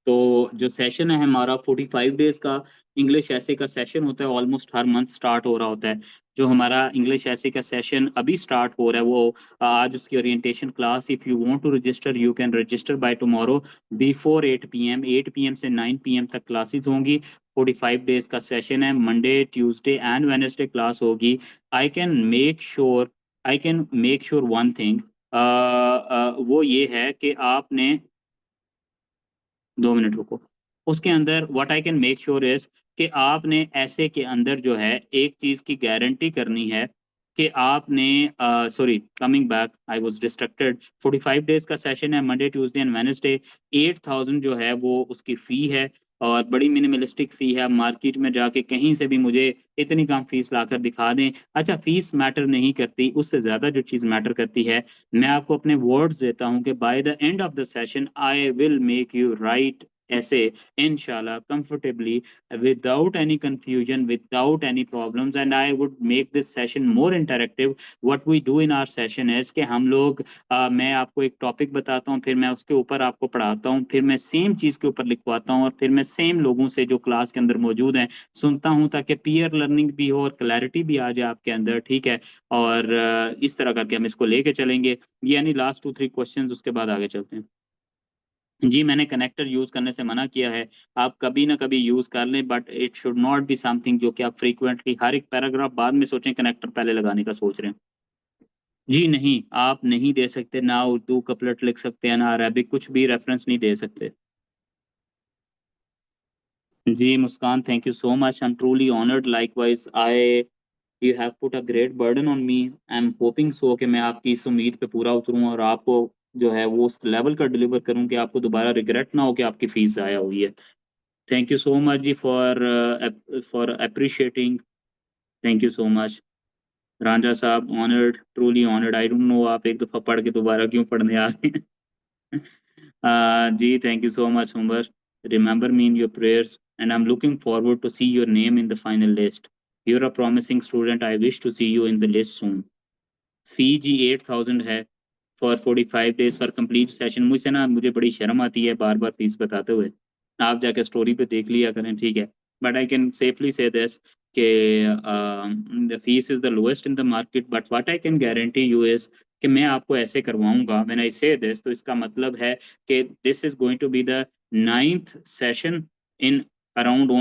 तो जो सेशन है हमारा 45 डेज़ का इंग्लिश एसे का सेशन होता है, ऑलमोस्ट हर मंथ स्टार्ट हो रहा होता है। जो हमारा इंग्लिश एसे का सेशन अभी स्टार्ट हो रहा है वो आज उसकी orientation class, if you want to register you can register by tomorrow before 8 PM. 8 PM से 9 पीएम तक क्लासेस होंगी। 45 डेज़ का सेशन है, Monday, Tuesday and Wednesday class होगी। I can make sure I can make sure one thing, वो ये है कि आपने 2 मिनट रुको। उसके अंदर what I can make sure is कि आपने ऐसे के अंदर जो है एक चीज़ की गारंटी करनी है कि आपने sorry coming back I was distracted 45 days का सेशन है मंडे, ट्यूसडे एंड वेडनेसडे 8000 जो है वो उसकी फ़ी है और बड़ी मिनिमलिस्टिक फ़ी है। मार्केट में जाके कहीं से भी मुझे इतनी कम फ़ीस लाकर दिखा दें। अच्छा फ़ीस मैटर नहीं करती, उससे ज़्यादा जो चीज़ मैटर करती है, मैं आपको अपने वर्ड्स देता हूँ कि by the end of the session I will make you right ऐसे inshallah comfortably without any confusion, without any problems, and I would make this session more interactive. What we do in our session is कि हम लोग मैं आपको एक topic बताता हूँ, फिर मैं उसके ऊपर आपको पढ़ाता हूँ, फिर मैं सेम चीज़ के ऊपर लिखवाता हूँ और फिर मैं सेम लोगों से जो क्लास के अंदर मौजूद हैं सुनता हूँ ताकि पीयर लर्निंग भी हो और क्लैरिटी भी आ जाए आपके अंदर, ठीक है? और इस तरह करके हम इसको लेके चलेंगे। यानी लास्ट 2-3 क्वेश्चंस उसके बाद आगे चलते हैं। जी, मैंने कनेक्टर यूज़ करने से मना किया है। आप कभी ना कभी यूज़ कर लें but it should not be something जो कि आप फ्रीक्वेंटली हर एक पैराग्राफ बाद में सोचें कनेक्टर पहले लगाने का सोच रहे हैं। जी नहीं, आप नहीं दे सकते, ना उर्दू कपलेट लिख सकते हैं, ना अरेबिक कुछ भी रेफ़रेंस नहीं दे सकते। जी, Muskan thank you so much. I am truly honoured likewise you have put a great burden on me. I am hoping so कि मैं आपकी इस उम्मीद पे पूरा उतरूँ और आपको जो है वो उस लेवल का डिलीवर करूँ कि आपको दोबारा रिग्रेट ना हो कि आपकी फ़ीस ज़ाया हुई है। Thank you so much ji for appreciating. Thank you so much. Ranjha साहब honoured, truly honoured. I don't know आप एक दफ़ा पढ़ के दोबारा क्यों पढ़ने आ गए? जी, thank you so much Umar. Remember me in your prayers and I'm looking forward to see your name in the final list. You're a promising student. I wish to see you in the list soon. फी जी 8000 है for 45 days for complete session. मुझसे ना मुझे बड़ी शर्म आती है बार-बार fees बताते हुए। आप जाके स्टोरी पे देख लिया करें, ठीक है? बट आई कैन सेफली से दिस कि the fees is the lowest in the market but what I can guarantee you is कि मैं आपको ऐसे करवाऊँगा। व्हेन आई से दिस तो इसका मतलब है कि this is going to be the 9th session in around